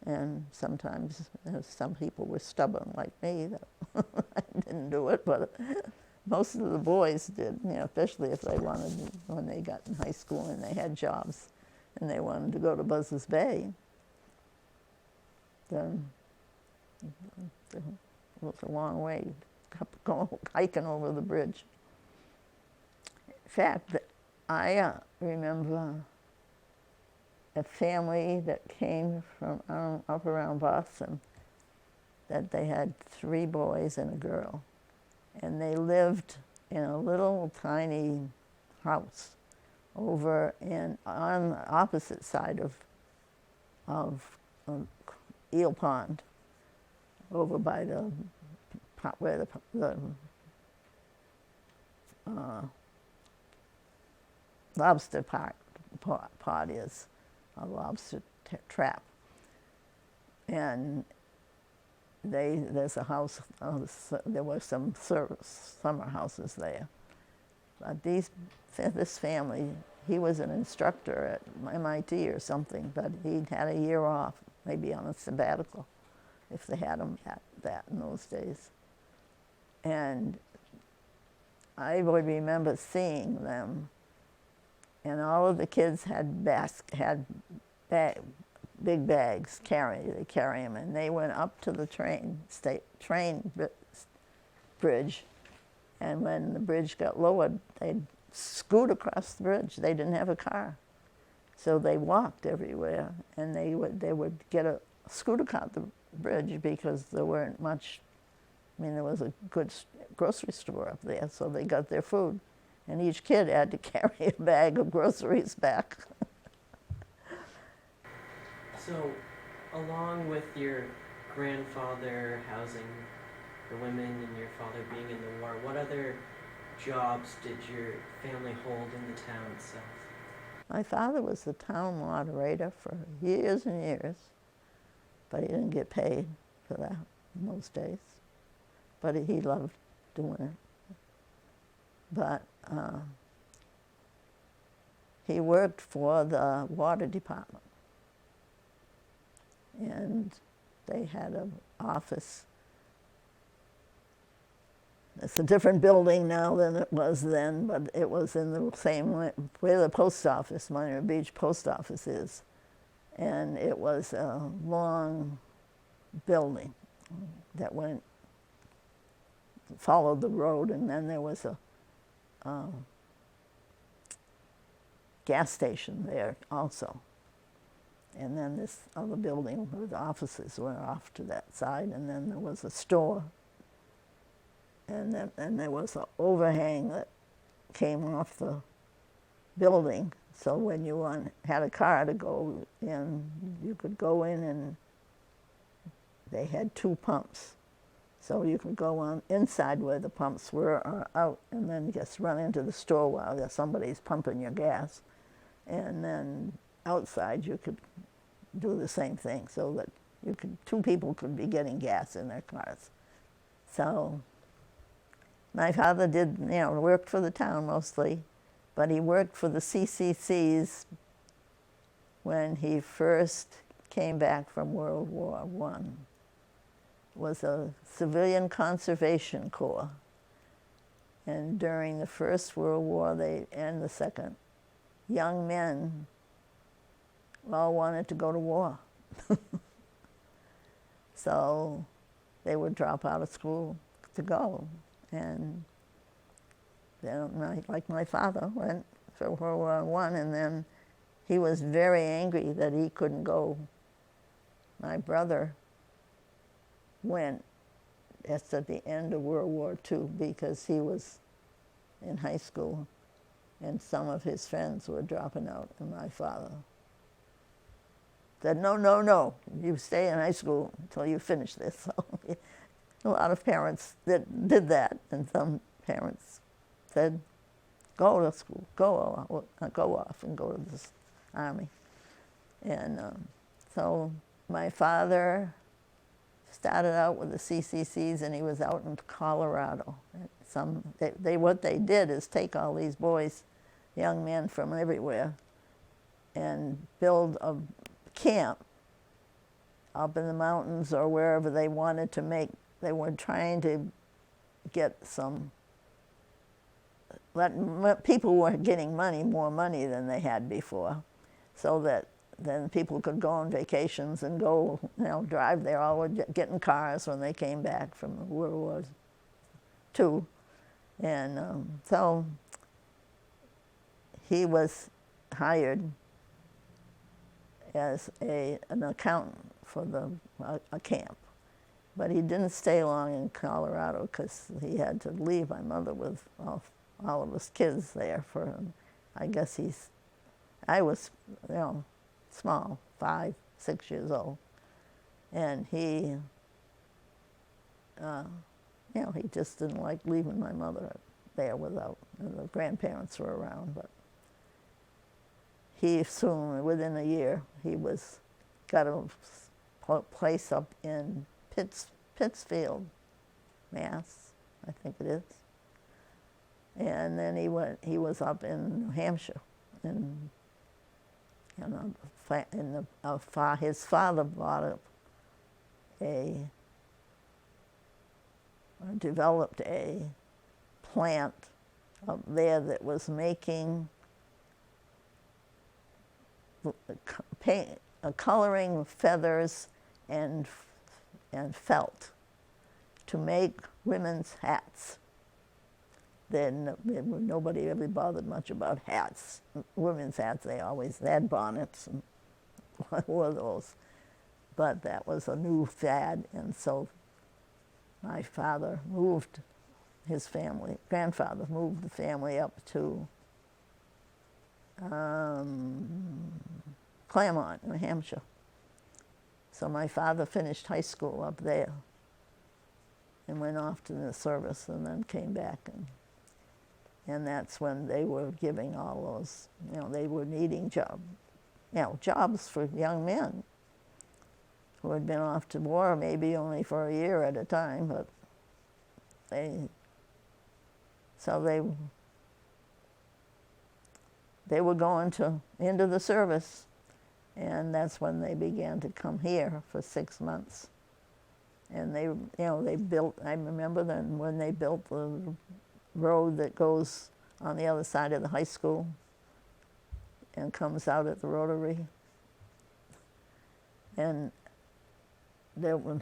And sometimes some people were stubborn like me. That I didn't do it, but most of the boys did, especially if they wanted, when they got in high school and they had jobs and they wanted to go to Buzzards Bay. Then it was a long way, hiking over the bridge. In fact, I remember a family that came from up around Boston, that they had 3 boys and a girl, and they lived in a little tiny house over on the opposite side of Eel Pond, over by where the lobster pot is, a lobster trap. And there's a house, there were some summer houses there. But this family, he was an instructor at MIT or something, but he'd had a year off, maybe on a sabbatical, if they had him at that in those days. And I would remember seeing them, and all of the kids had big bags, they carry them, and they went up to the train bridge, and when the bridge got lowered, they'd scoot across the bridge. They didn't have a car, so they walked everywhere, and they would get a scoot across the bridge because there weren't much. There was a good grocery store up there, so they got their food, and each kid had to carry a bag of groceries back. So, along with your grandfather housing the women and your father being in the war, what other jobs did your family hold in the town itself? My father was the town moderator for years and years, but he didn't get paid for that in those days. But he loved doing it. But he worked for the water department. And they had an office. It's a different building now than it was then, but it was in the same way, where the post office, Monterey Beach post office is. And it was a long building that followed the road, and then there was a gas station there also. And then this other building with offices were off to that side, and then there was a store. And there was an overhang that came off the building, so when you had a car to go in, you could go in, and they had 2 pumps. So you could go on inside where the pumps were or out, and then just run into the store while somebody's pumping your gas. And then outside you could do the same thing, so that 2 people could be getting gas in their cars. So my father worked for the town mostly, but he worked for the CCCs when he first came back from World War I. It was a civilian conservation corps. And during the First World War and the Second, young men all wanted to go to war. So they would drop out of school to go. And then, like my father went for World War I, and then he was very angry that he couldn't go. My brother went That's at the end of World War II, because he was in high school and some of his friends were dropping out, and my father said, no, no, no, you stay in high school until you finish this. So a lot of parents did that, and some parents said, go to school, go off and go to this army. And so my father started out with the CCCs, and he was out in Colorado. What they did is take all these boys, young men from everywhere, and build a camp up in the mountains or wherever they wanted to make. They were trying to get some, people were getting more money than they had before, so that then people could go on vacations and go, drive there, all would get in cars when they came back from World War II. And so he was hired as an accountant for a camp. But he didn't stay long in Colorado because he had to leave my mother with all of his kids there for, I guess I was, small, 5, 6 years old. And he just didn't like leaving my mother there without, the grandparents were around. But he soon, within a year, he got a place up in Pittsfield, Mass, I think it is. And then he was up in New Hampshire, and his father developed a plant up there that was making coloring feathers and felt to make women's hats. Then nobody ever bothered much about hats. Women's hats, they always had bonnets and wore those. But that was a new fad, and so my father moved grandfather moved the family up to Claremont, New Hampshire. So my father finished high school up there and went off to the service and then came back. And that's when they were giving all those, they were needing jobs for young men who had been off to war maybe only for a year at a time, but they were going into the service, and that's when they began to come here for 6 months. And they built, I remember then when they built the road that goes on the other side of the high school and comes out at the Rotary. And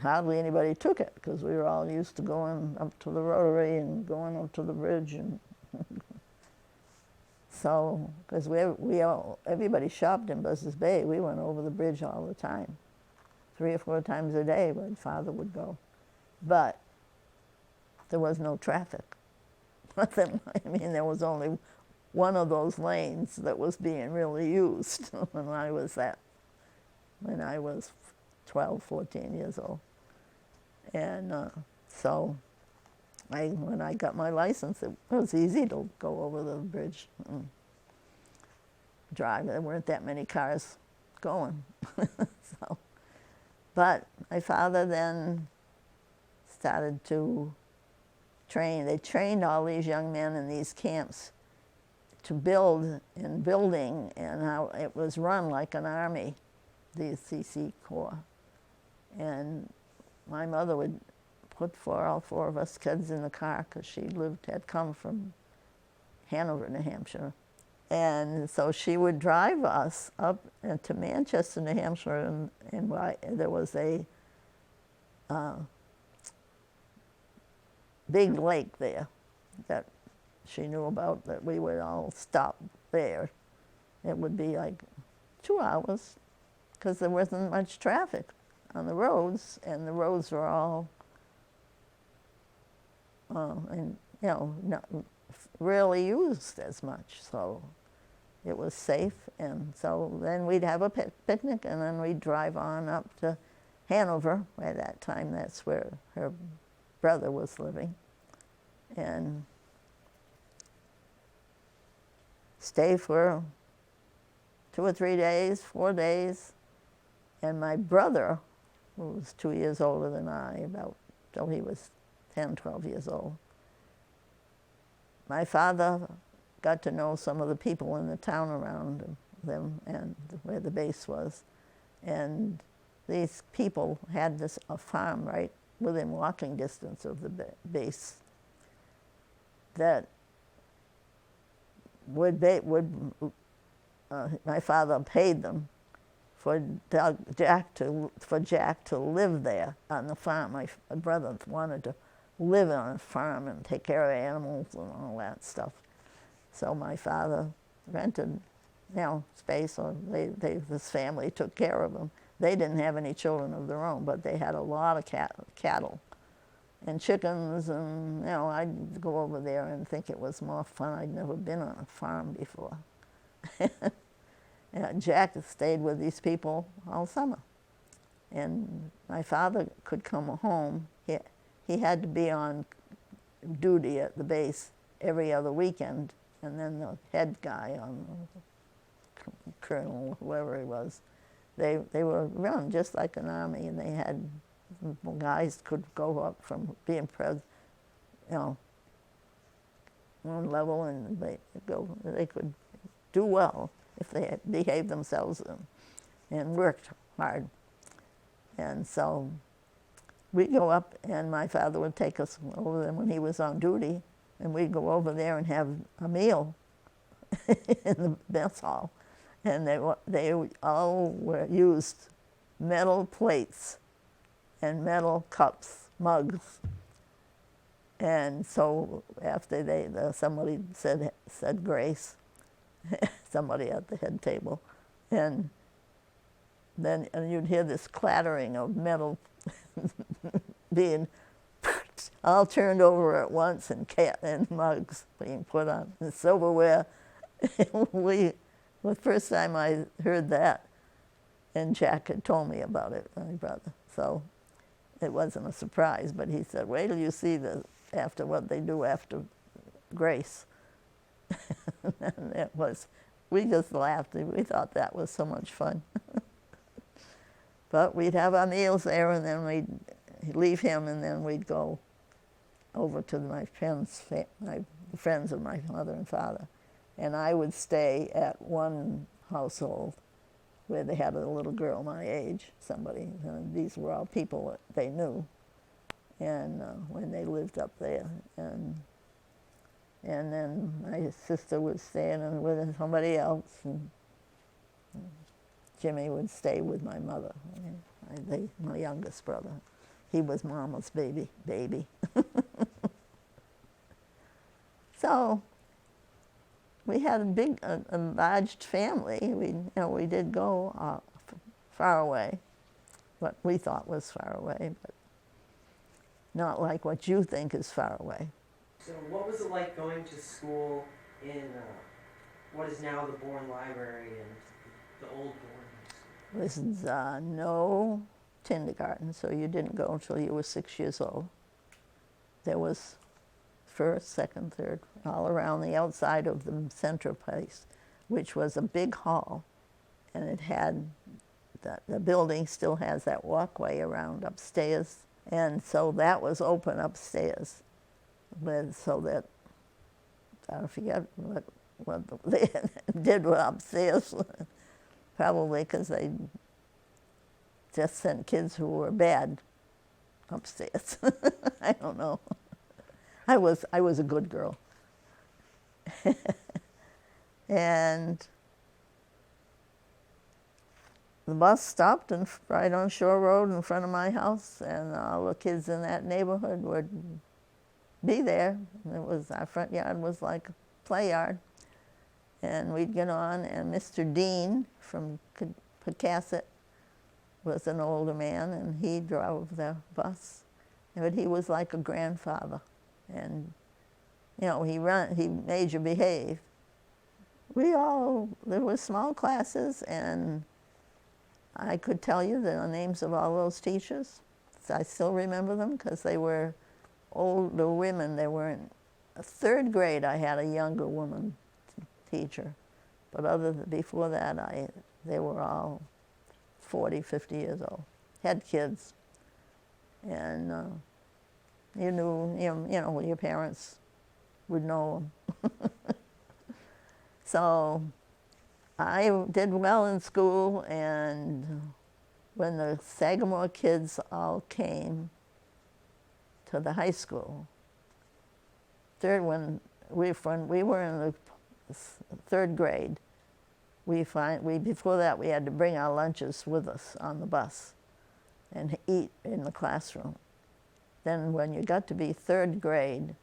hardly anybody took it because we were all used to going up to the Rotary and going up to the bridge. And so, because everybody shopped in Buzzards Bay, we went over the bridge all the time. 3 or 4 times a day, my father would go. But there was no traffic. There was only one of those lanes that was being really used when I was 12, 14 years old. And so when I got my license, it was easy to go over the bridge and drive. There weren't that many cars going. But my father then started to train. They trained all these young men in these camps to building, and how it was run like an army, the CC Corps. And my mother would put all 4 of us kids in the car because she had come from Hanover, New Hampshire. And so she would drive us up to Manchester, New Hampshire, and there was a big lake there that she knew about, that we would all stop there. It would be like 2 hours because there wasn't much traffic on the roads, and the roads were all and not really used as much. So it was safe, and so then we'd have a picnic, and then we'd drive on up to Hanover. By that time, that's where her brother was living, and stay for 2 or 3 days, 4 days. And my brother, who was 2 years older than I, till he was 10, 12 years old, my father got to know some of the people in the town around them and where the base was. And these people had a farm right within walking distance of the base that my father paid them for Jack to live there on the farm. My brother wanted to live on a farm and take care of animals and all that stuff. So my father rented, space, or this family took care of them. They didn't have any children of their own, but they had a lot of cattle and chickens, and I'd go over there and think it was more fun. I'd never been on a farm before. Jack stayed with these people all summer, and my father could come home. He had to be on duty at the base every other weekend, and then the head guy, colonel, whoever he was, they were run just like an army, and they had guys could go up from being one level, and they could do well if they behaved themselves and worked hard. And so we'd go up, and my father would take us over there when he was on duty, and we'd go over there and have a meal in the mess hall. And they all used metal plates and metal cups, mugs. And so after somebody said grace, somebody at the head table, and then you'd hear this clattering of metal being all turned over at once, and mugs being put on, and silverware. The first time I heard that, and Jack had told me about it, my brother, so it wasn't a surprise, but he said, wait till you see after what they do after grace. And we just laughed. We thought that was so much fun. But we'd have our meals there, and then we'd leave him, and then we'd go over to my friends of my mother and father. And I would stay at one household where they had a little girl my age, somebody. And these were all people that they knew, and when they lived up there. And then my sister was staying with somebody else, and Jimmy would stay with my mother, my youngest brother. He was Mama's baby. So we had a large family. We did go far away, what we thought was far away, but not like what you think is far away. So what was it like going to school in what is now the Bourne Library and the old Bourne? This is no kindergarten, so you didn't go until you were 6 years old. There was first, second, third, all around the outside of the center place, which was a big hall, and it had, the building still has that walkway around upstairs, and so that was open upstairs, so that, I forget what they did upstairs, probably because they just sent kids who were bad upstairs. I don't know. I was a good girl. And the bus stopped right on Shore Road in front of my house, and all the kids in that neighborhood would be there. Our front yard was like a play yard. And we'd get on, and Mr. Dean from Pecasset was an older man, and he drove the bus. But he was like a grandfather. and he made you behave. There were small classes, and I could tell you the names of all those teachers. I still remember them because they were older women. They were in third grade. I had a younger woman teacher, but before that, they were all 40, 50 years old, had kids, and you knew, your parents would know them. So I did well in school, and when the Sagamore kids all came to the high school, when we were in the third grade, before that we had to bring our lunches with us on the bus and eat in the classroom. Then when you got to be third grade,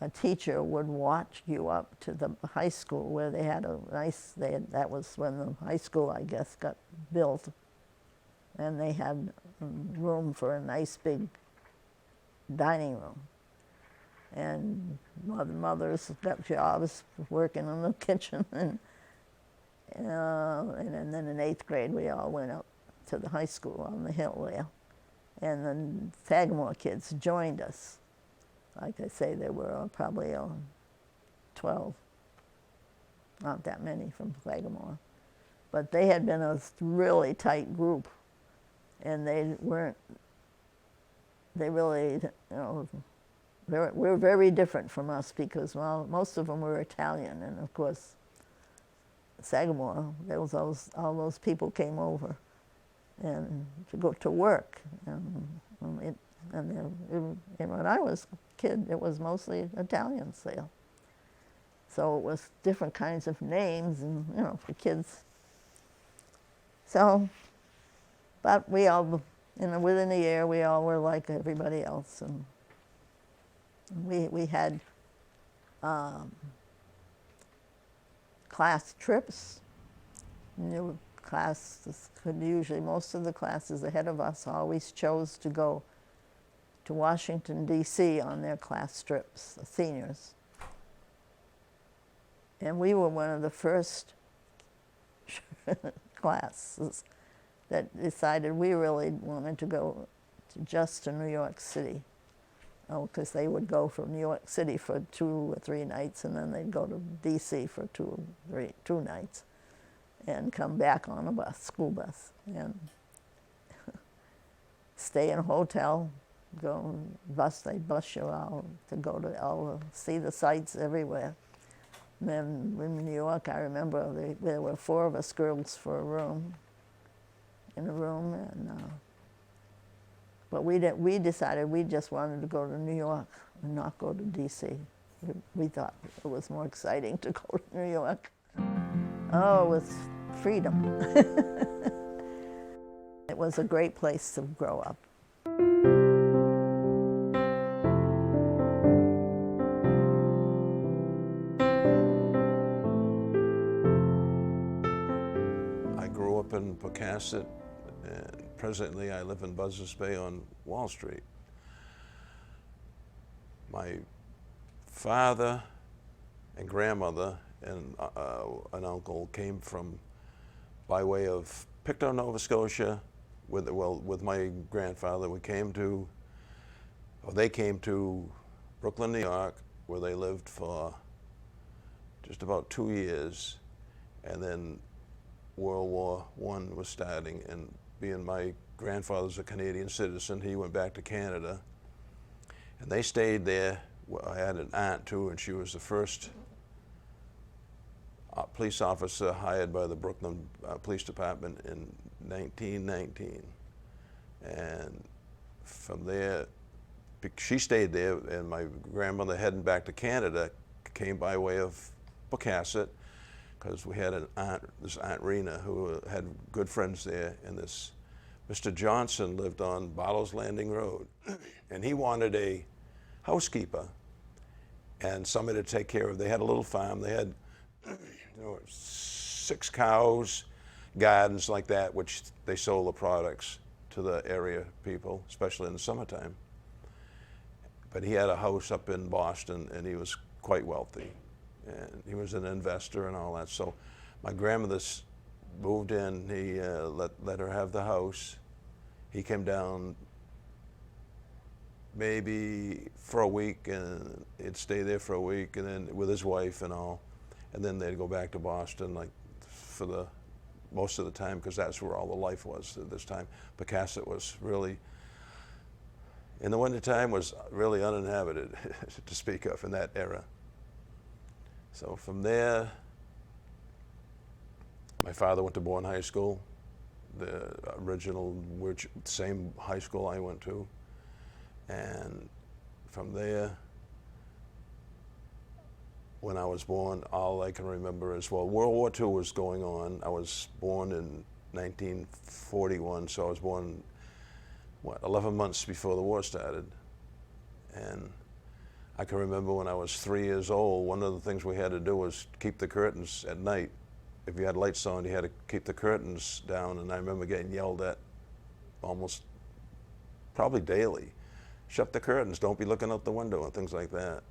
a teacher would watch you up to the high school where they had that was when the high school, I guess, got built. And they had room for a nice big dining room. And mothers got jobs working in the kitchen. And then in 8th grade, we all went up to the high school on the hill there. And the Sagamore kids joined us. Like I say, there were probably 12, not that many from Sagamore. But they had been a really tight group, and they really, were very different from us because, well, most of them were Italian, and of course, Sagamore, all those people came over and to go to work. And when I was a kid, it was mostly Italians there. So it was different kinds of names, and for kids. So, but we all, within a year, we all were like everybody else, and we had class trips. Classes could usually, most of the classes ahead of us always chose to go to Washington, D.C. on their class trips, the seniors. And we were one of the first classes that decided we really wanted to go just to New York City. Because they would go from New York City for 2 or 3 nights, and then they'd go to D.C. for 2 nights, and come back on a school bus, and stay in a hotel, they'd bus you out to go to see the sights everywhere. And then in New York, I remember there were 4 of us girls in a room, and but we decided we just wanted to go to New York and not go to D.C. We thought it was more exciting to go to New York. Oh, it was freedom. It was a great place to grow up. I grew up in Pocasset, and presently I live in Buzzards Bay on Wall Street. My father and grandmother and an uncle came from by way of Pictou, Nova Scotia. With my grandfather, they came to Brooklyn, New York, where they lived for just about 2 years, and then World War I was starting, and being my grandfather's a Canadian citizen, he went back to Canada, and they stayed there. I had an aunt too, and she was the first police officer hired by the Brooklyn Police Department in 1919. And from there, she stayed there, and my grandmother heading back to Canada came by way of Pocasset, because we had this Aunt Rena, who had good friends there, and this Mr. Johnson lived on Barlow's Landing Road, and he wanted a housekeeper and somebody to take care of. They had a little farm. They had 6 cows, gardens like that, which they sold the products to the area people, especially in the summertime. but he had a house up in Boston, and he was quite wealthy, and he was an investor and all that. So my grandmother moved in. He let her have the house. He came down maybe for a week, and he'd stay there for a week, and then with his wife and all, and then they'd go back to Boston, like for the most of the time, because that's where all the life was at this time. Pocasset was really, in the wintertime, was really uninhabited to speak of in that era. So from there, my father went to Bourne High School, the original, which same high school I went to. And from there, when I was born, all I can remember is, well, World War II was going on. I was born in 1941, so I was born, 11 months before the war started. And I can remember when I was 3 years old, one of the things we had to do was keep the curtains at night. If you had lights on, you had to keep the curtains down, and I remember getting yelled at almost, probably daily. Shut the curtains, don't be looking out the window, and things like that.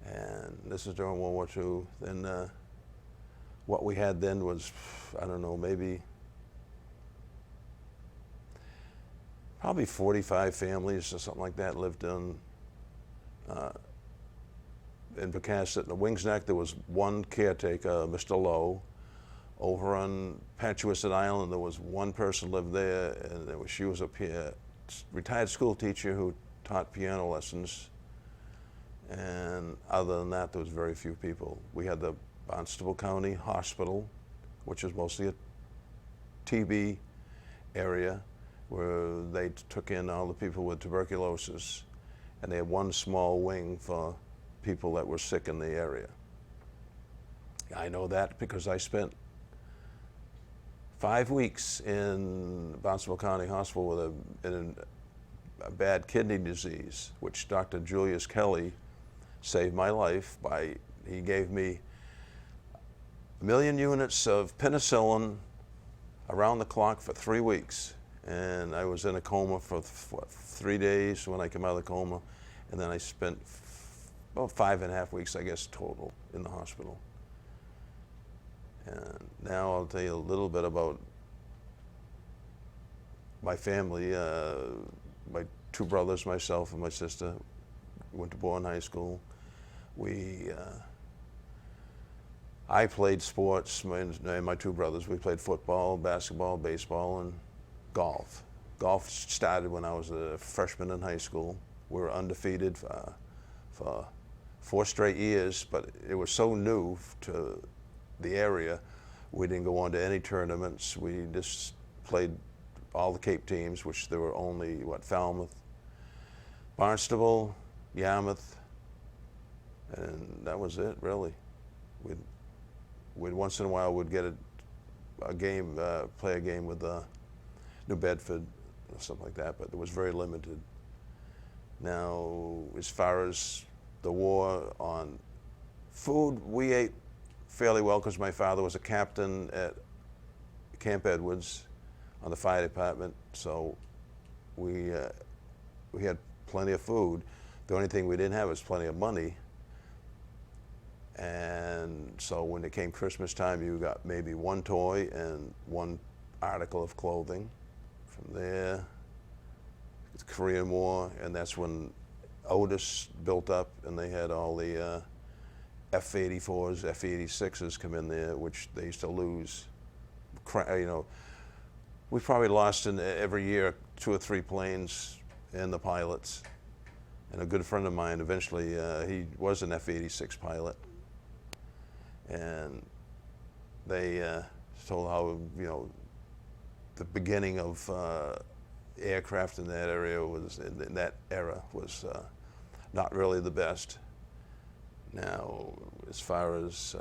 And this is during World War II. Then what we had then was, I don't know, maybe probably 45 families or something like that lived in Pocasset. In the Wings Neck, there was one caretaker, Mr. Lowe. Over on Patuxent Island, there was one person lived there, and she was a retired school teacher who taught piano lessons. And other than that, there was very few people. We had the Barnstable County Hospital, which is mostly a TB area, where they took in all the people with tuberculosis, and they had one small wing for people that were sick in the area. I know that because I spent 5 weeks in Barnstable County Hospital with a bad kidney disease, which Dr. Julius Kelly saved my life by, he gave me 1 million units of penicillin around the clock for 3 weeks. And I was in a coma for 3 days when I came out of the coma. And then I spent about 5.5 weeks, I guess, total in the hospital. And now I'll tell you a little bit about my family. My 2 brothers, myself, and my sister went to Bourne High School. I played sports, and my 2 brothers, we played football, basketball, baseball, and golf. Golf started when I was a freshman in high school. We were undefeated for 4 straight years, but it was so new to the area, we didn't go on to any tournaments. We just played all the Cape teams, which there were only, Falmouth, Barnstable, Yarmouth, and that was it, really. We'd once in a while would get a game, play a game with New Bedford or something like that, but it was very limited. Now, as far as the war on food, we ate fairly well because my father was a captain at Camp Edwards on the fire department, so we had plenty of food. The only thing we didn't have was plenty of money. And so when it came Christmas time, you got maybe 1 toy and 1 article of clothing. From there, the Korean War, and that's when Otis built up, and they had all the F-84s, F-86s come in there, which they used to lose. We probably lost every year 2 or 3 planes and the pilots. And a good friend of mine, eventually, he was an F-86 pilot. And they told how, the beginning of aircraft in that area in that era was not really the best. Now, as far as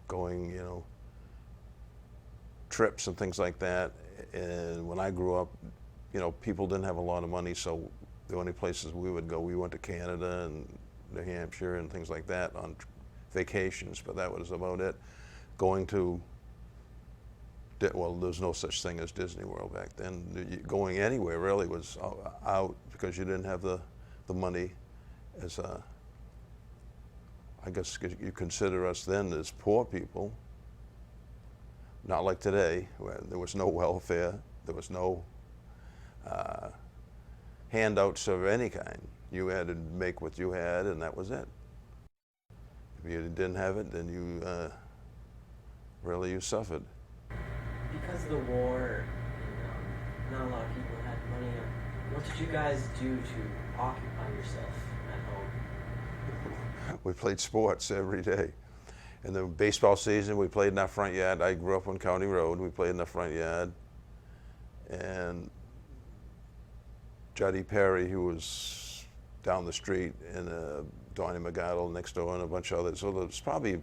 going, trips and things like that. And when I grew up, people didn't have a lot of money, so the only places we would go, we went to Canada and New Hampshire and things like that on vacations, but that was about it. Going to well, there was no such thing as Disney World back then. Going anywhere really was out because you didn't have the money as I guess you consider us then as poor people. Not like today, where there was no welfare, there was no handouts of any kind. You had to make what you had, and that was it. If you didn't have it, then you you suffered. Because of the war, and not a lot of people had money. What did you guys do to occupy yourself at home? We played sports every day. In the baseball season, we played in our front yard. I grew up on County Road. We played in the front yard. And Juddy Perry, who was down the street, and Donnie McGardle next door, and a bunch of others. So there was probably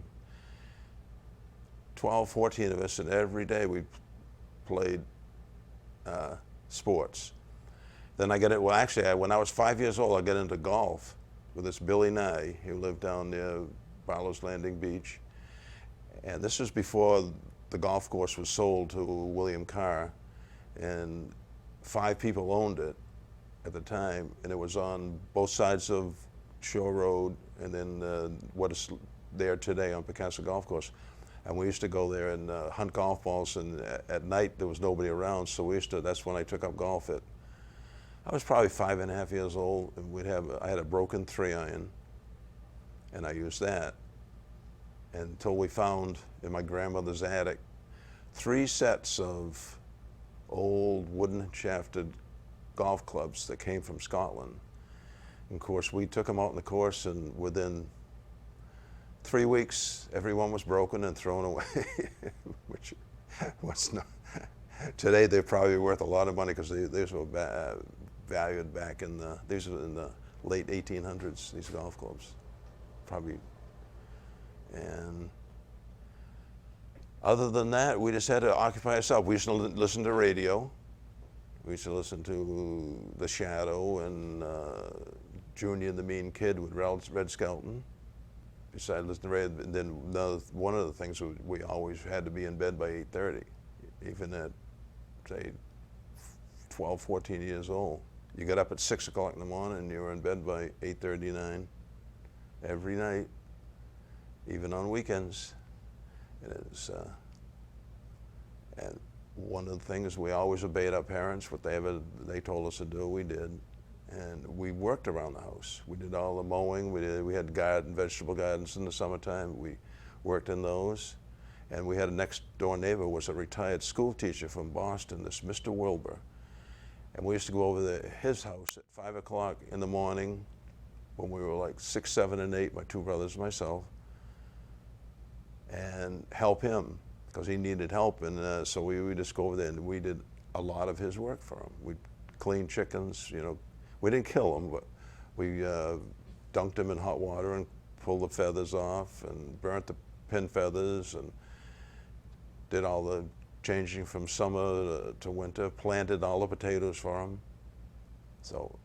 12, 14 of us, and every day we played sports. Then I got it. Well, actually, when I was 5 years old, I got into golf with this Billy Nye, who lived down near Barlow's Landing Beach. And this was before the golf course was sold to William Carr, and 5 people owned it at the time, and it was on both sides of Shore Road, and then what is there today on Picasso Golf Course. And we used to go there and hunt golf balls, and at night there was nobody around, so that's when I took up golf. I was probably 5.5 years old, and I had a broken 3-iron, and I used that until we found in my grandmother's attic 3 sets of old wooden shafted golf clubs that came from Scotland. And of course, we took them out in the course, and within 3 weeks, everyone was broken and thrown away, which was not. Today, they're probably worth a lot of money because these were valued back these were in the late 1800s, these golf clubs, probably. And other than that, we just had to occupy ourselves. We used to listen to radio. We used to listen to The Shadow and Junior and the Mean Kid with Red Skelton. Besides listening to radio, and then one of the things we always had to be in bed by 8:30, even at, say, 12, 14 years old. You got up at 6 o'clock in the morning and you were in bed by 8:39 every night, even on weekends. And one of the things, we always obeyed our parents. Whatever they told us to do, we did. And we worked around the house. We did all the mowing. We had vegetable gardens in the summertime. We worked in those. And we had a next door neighbor was a retired school teacher from Boston, this Mr. Wilbur. And we used to go over to his house at 5 o'clock in the morning when we were like 6, 7, and 8, my 2 brothers and myself, and help him because he needed help. And so we would just go over there, and we did a lot of his work for him. We'd clean chickens, We didn't kill them, but we dunked them in hot water and pulled the feathers off and burnt the pin feathers and did all the changing from summer to winter, planted all the potatoes for them. So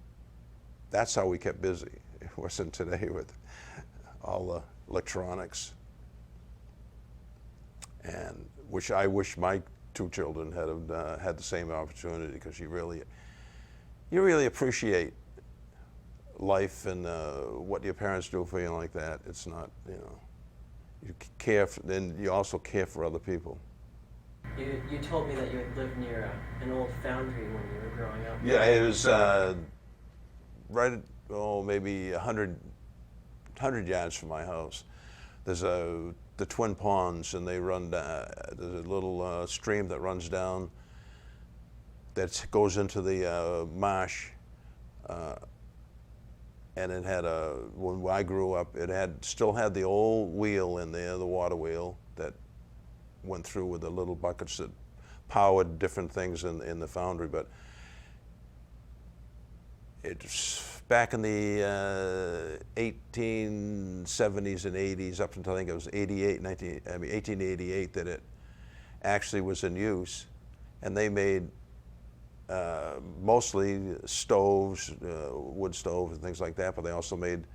that's how we kept busy. It wasn't today with all the electronics. And I wish my 2 children had the same opportunity, because you really appreciate life and what your parents do for you like that. It's not, you care, then you also care for other people. You told me that you had lived near an old foundry when you were growing up. Yeah, it was right at, maybe 100 yards from my house. There's the Twin Ponds, and they run down, there's a little stream that runs down that goes into the marsh, and it had when I grew up, it still had the old wheel in there, the water wheel that went through with the little buckets that powered different things in the foundry. But it's back in the 1870s and 80s, up until I think it was 1888 that it actually was in use, and they made mostly stoves, wood stoves and things like that, but they also made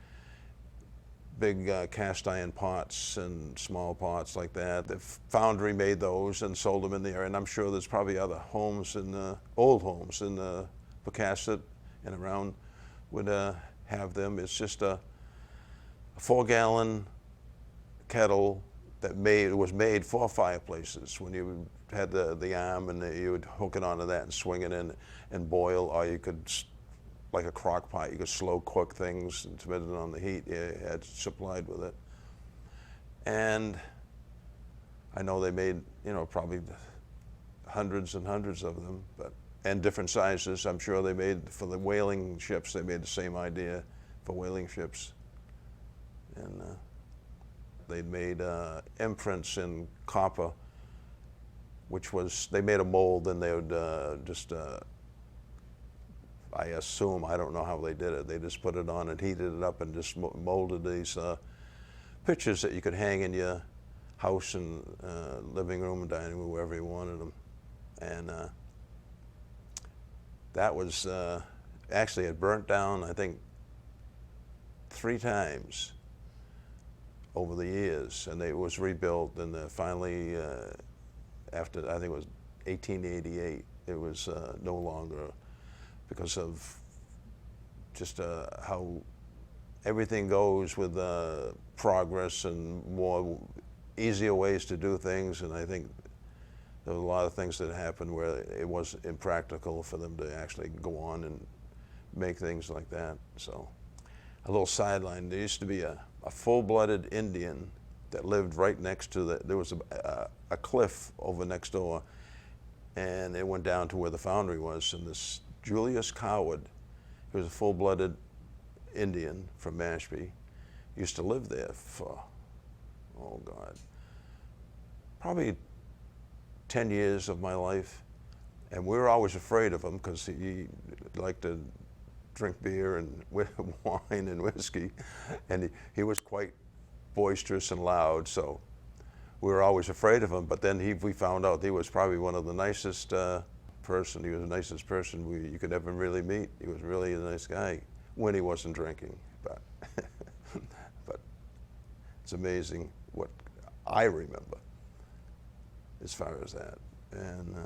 big cast iron pots and small pots like that. The foundry made those and sold them in the area, and I'm sure there's probably other homes in old homes in Pocasset and around would have them. It's just a 4-gallon kettle that was made for fireplaces. When you had the arm and you would hook it onto that and swing it in and boil, or you could, like a crock pot, you could slow cook things depending on the heat you had supplied with it. And I know they made, probably hundreds and hundreds of them, and different sizes. I'm sure they made, for the whaling ships, they made the same idea for whaling ships. And they made imprints in copper, which was, they made a mold and they would I assume, I don't know how they did it, they just put it on and heated it up and just molded these pictures that you could hang in your house and living room and dining room, wherever you wanted them. And that was, actually it burnt down, I think, 3 times over the years, and it was rebuilt, and finally, after, I think it was 1888, it was no longer, because of just how everything goes with progress and more easier ways to do things. And I think there were a lot of things that happened where it was impractical for them to actually go on and make things like that. So a little sideline, there used to be a full-blooded Indian that lived right next to there was a cliff over next door, and it went down to where the foundry was, and this Julius Coward, who was a full-blooded Indian from Mashpee, used to live there for, oh God, probably 10 years of my life. And we were always afraid of him because he liked to drink beer and wine and whiskey, and he was quite boisterous and loud, so we were always afraid of him. But then we found out he was probably one of the nicest person. He was the nicest person you could ever really meet. He was really a nice guy when he wasn't drinking. But but it's amazing what I remember as far as that. And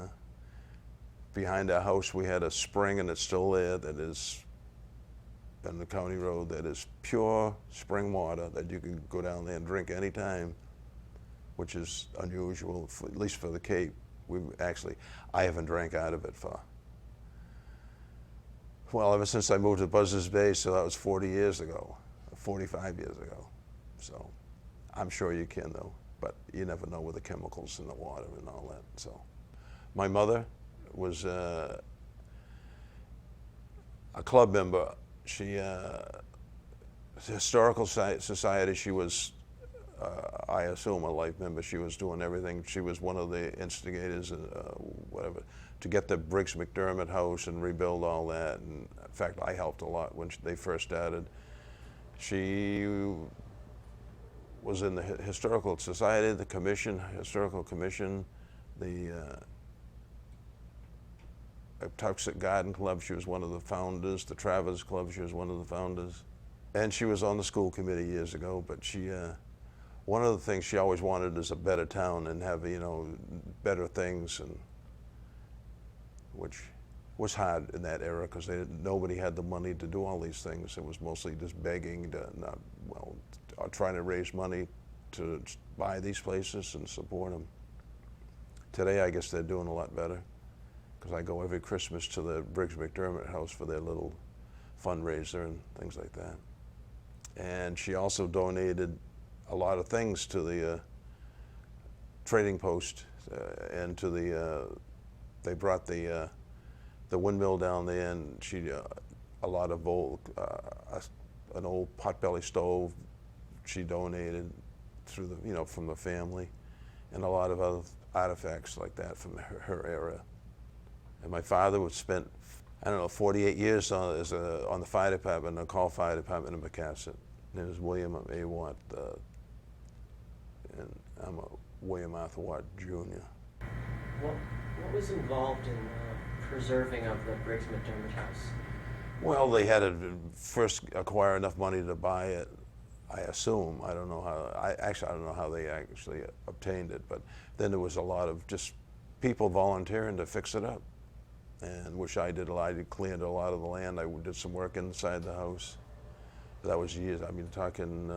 behind our house we had a spring, and it's still there, that is on the county road, that is pure spring water that you can go down there and drink anytime, which is unusual, at least for the Cape. I haven't drank out of it ever since I moved to Buzzards Bay, so that was 40 years ago, 45 years ago. So I'm sure you can, though, but you never know with the chemicals in the water and all that. So my mother was a club member. She, Historical Society, she was, I assume, a life member. She was doing everything. She was one of the instigators, whatever, to get the Briggs McDermott house and rebuild all that. And in fact, I helped a lot when they first started. She was in the Historical Society, the Commission, Historical Commission, the Tuxet Garden Club. She was one of the founders. The Travers Club, she was one of the founders. And she was on the school committee years ago, but she, one of the things she always wanted is a better town and have, better things, and which was hard in that era because nobody had the money to do all these things. It was mostly just begging trying to raise money to buy these places and support them. Today, I guess they're doing a lot better, because I go every Christmas to the Briggs McDermott house for their little fundraiser and things like that. And she also donated a lot of things to the trading post and to they brought the windmill down there, and she a lot of an old potbelly stove she donated through the from the family, and a lot of other artifacts like that from her era. And my father would spent, 48 years on the fire department, the call fire department in Pocasset. His name is William A. Watt, and I'm a William Arthur Watt Jr. What was involved in the preserving of the Briggs McDermott house? Well, they had to first acquire enough money to buy it. I assume. I don't know how. I don't know how they actually obtained it. But then there was a lot of just people volunteering to fix it up, and which I did a lot. I cleaned a lot of the land. I did some work inside the house. That was years. I mean, talking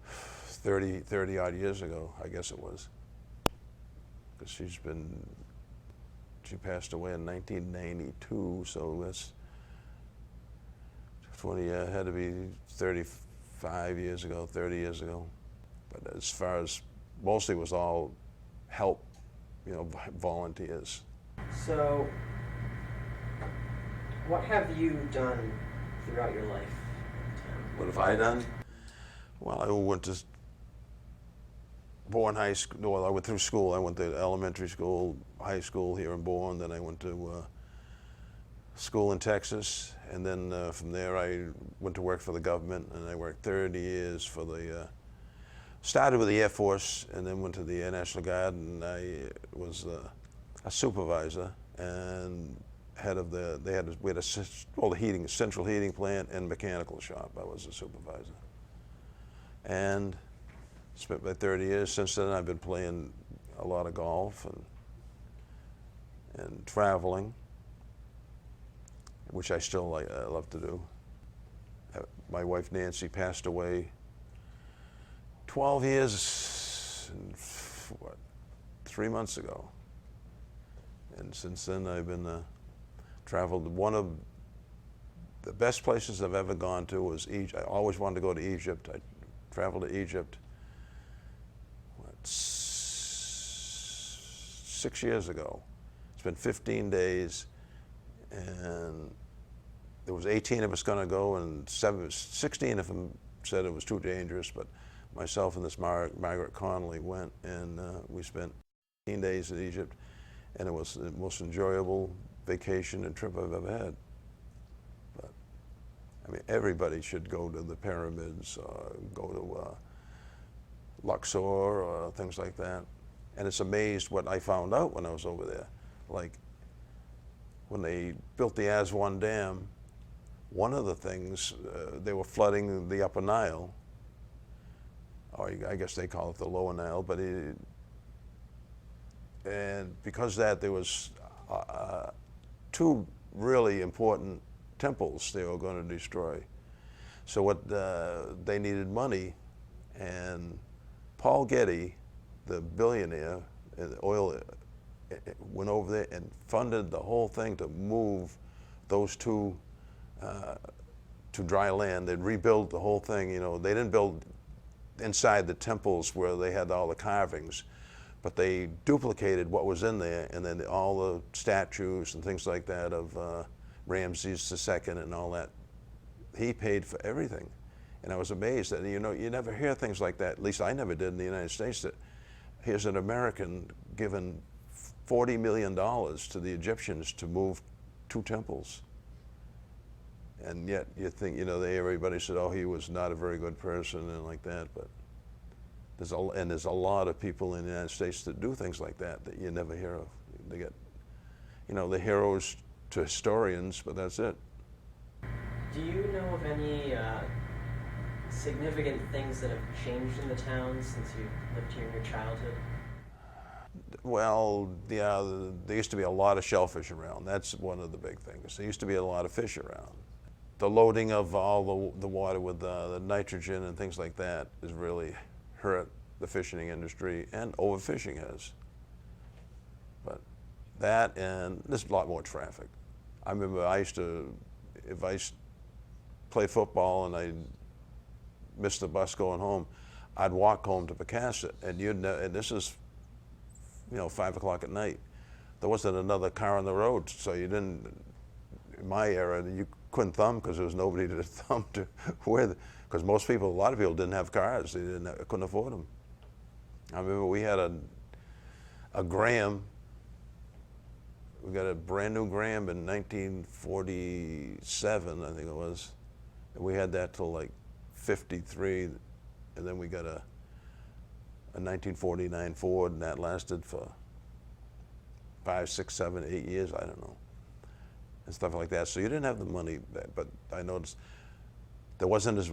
30 odd years ago, I guess it was. Because she passed away in 1992, so that's 20, had to be 35 years ago, 30 years ago. But as far as, mostly was all help, volunteers. So, what have you done throughout your life in town? What have I done? Well, I went to Bourne High School. Well, I went through school. I went to elementary school, high school here in Bourne. Then I went to school in Texas, and then from there I went to work for the government, and I worked 30 years for the. Started with the Air Force, and then went to the Air National Guard, and I was a supervisor and head of the. We had all the heating, central heating plant and mechanical shop. I was a supervisor, and spent my 30 years. Since then, I've been playing a lot of golf and traveling, which I still love to do. My wife Nancy passed away 12 years and 3 months ago, and since then I've been traveled. One of the best places I've ever gone to was Egypt. I always wanted to go to Egypt. I traveled to Egypt 6 years ago. It's been 15 days, and there was 18 of us going to go, and 16 of them said it was too dangerous, but myself and this Margaret Connolly went, and we spent 15 days in Egypt, and it was the most enjoyable vacation and trip I've ever had. But I mean, everybody should go to the pyramids, go to Luxor, or things like that. And it's amazed what I found out when I was over there. Like, when they built the Aswan Dam, one of the things, they were flooding the Upper Nile, or I guess they call it the Lower Nile, but and because of that, there was two really important temples they were going to destroy. So what they needed money, and Paul Getty, the billionaire in oil, went over there and funded the whole thing to move those two to dry land. They'd rebuild the whole thing. They didn't build inside the temples where they had all the carvings, but they duplicated what was in there, and then all the statues and things like that of Ramses II and all that. He paid for everything. And I was amazed that, you never hear things like that, at least I never did in the United States, that here's an American giving $40 million to the Egyptians to move two temples. And yet you think, everybody said, oh, he was not a very good person and like that, but there's a lot of people in the United States that do things like that you never hear of. They get, the heroes to historians, but that's it. Do you know of any significant things that have changed in the town since you lived here in your childhood? Well, yeah, there used to be a lot of shellfish around. That's one of the big things. There used to be a lot of fish around. The loading of all the water with the nitrogen and things like that has really hurt the fishing industry, and overfishing has. But that, and there's a lot more traffic. I remember if I play football and I missed the bus going home, I'd walk home to Pecasset, and and this is 5 o'clock at night. There wasn't another car on the road, so you didn't, in my era, you couldn't thumb because there was nobody to thumb to with, because a lot of people didn't have cars. They couldn't afford them. I remember we had a Graham. We got a brand new Graham in 1947, I think it was, and we had that till like 53, and then we got a 1949 Ford, and that lasted for 5, 6, 7, 8 years, I don't know, and stuff like that. So you didn't have the money, but I noticed There wasn't as,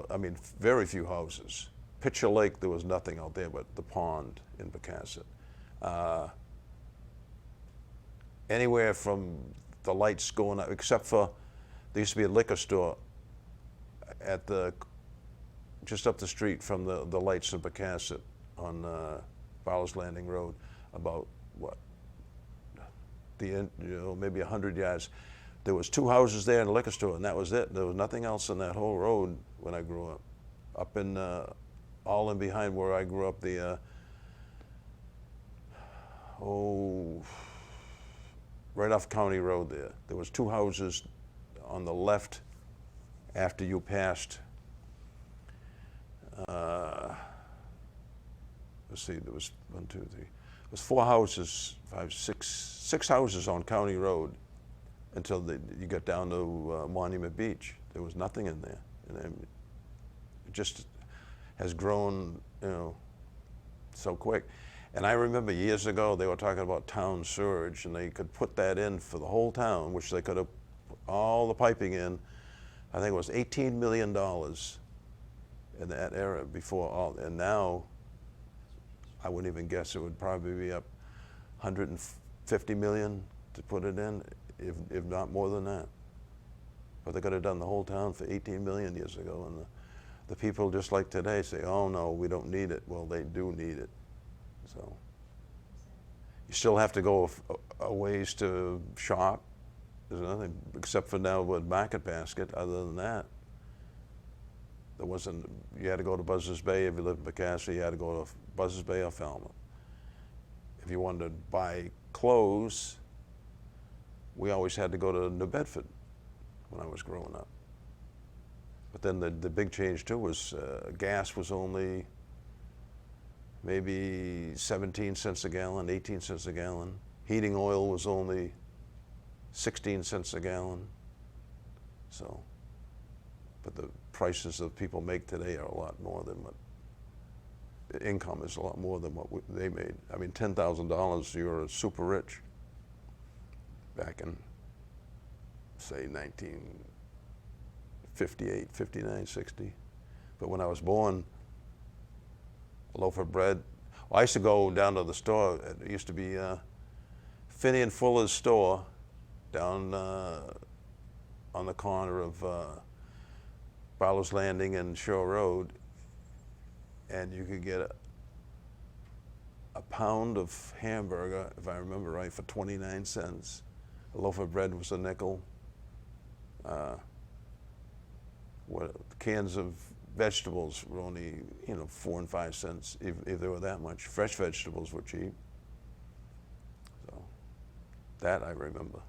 I mean, very few houses. Pitcher Lake, there was nothing out there but the pond in Pecasset. Anywhere from the lights going up, except for, there used to be a liquor store at just up the street from the lights in Pecasset on Fowler's Landing Road, about what, maybe 100 yards. There was 2 houses there and a liquor store, and that was it. There was nothing else on that whole road when I grew up. Up in, all in behind where I grew up, right off County Road there. There was 2 houses on the left after you passed, let's see, there was 1, 2, 3. There was 4 houses, 5, 6 houses on County Road until you got down to Monument Beach. There was nothing in there. And then it just has grown, so quick. And I remember years ago they were talking about town sewage, and they could put that in for the whole town, which they could have put all the piping in. I think it was $18 million in that era before all, and now I wouldn't even guess it would probably be up 150 million to put it in, if not more than that. But they could have done the whole town for 18 million years ago, and the people just like today say, oh no, we don't need it. Well, they do need it. So you still have to go a ways to shop. There's nothing except for now with Market Basket. Other than that, there wasn't. You had to go to Buzzards Bay if you lived in Pecasset. You had to go to Buzzards Bay or Falmouth. If you wanted to buy clothes, we always had to go to New Bedford when I was growing up. But then the big change too was gas was only maybe 17 cents a gallon, 18 cents a gallon. Heating oil was only 16 cents a gallon. So, but the prices that people make today are a lot more than what, income is a lot more than what they made. I mean, $10,000, you're super rich back in, say, 1958, 59, 60. But when I was born, a loaf of bread, well, I used to go down to the store. It used to be Finney and Fuller's store down on the corner of Fowler's Landing and Shore Road, and you could get a pound of hamburger, if I remember right, for 29 cents. A loaf of bread was a nickel. Cans of vegetables were only, 4 and 5 cents, if they were that much. Fresh vegetables were cheap. So that I remember.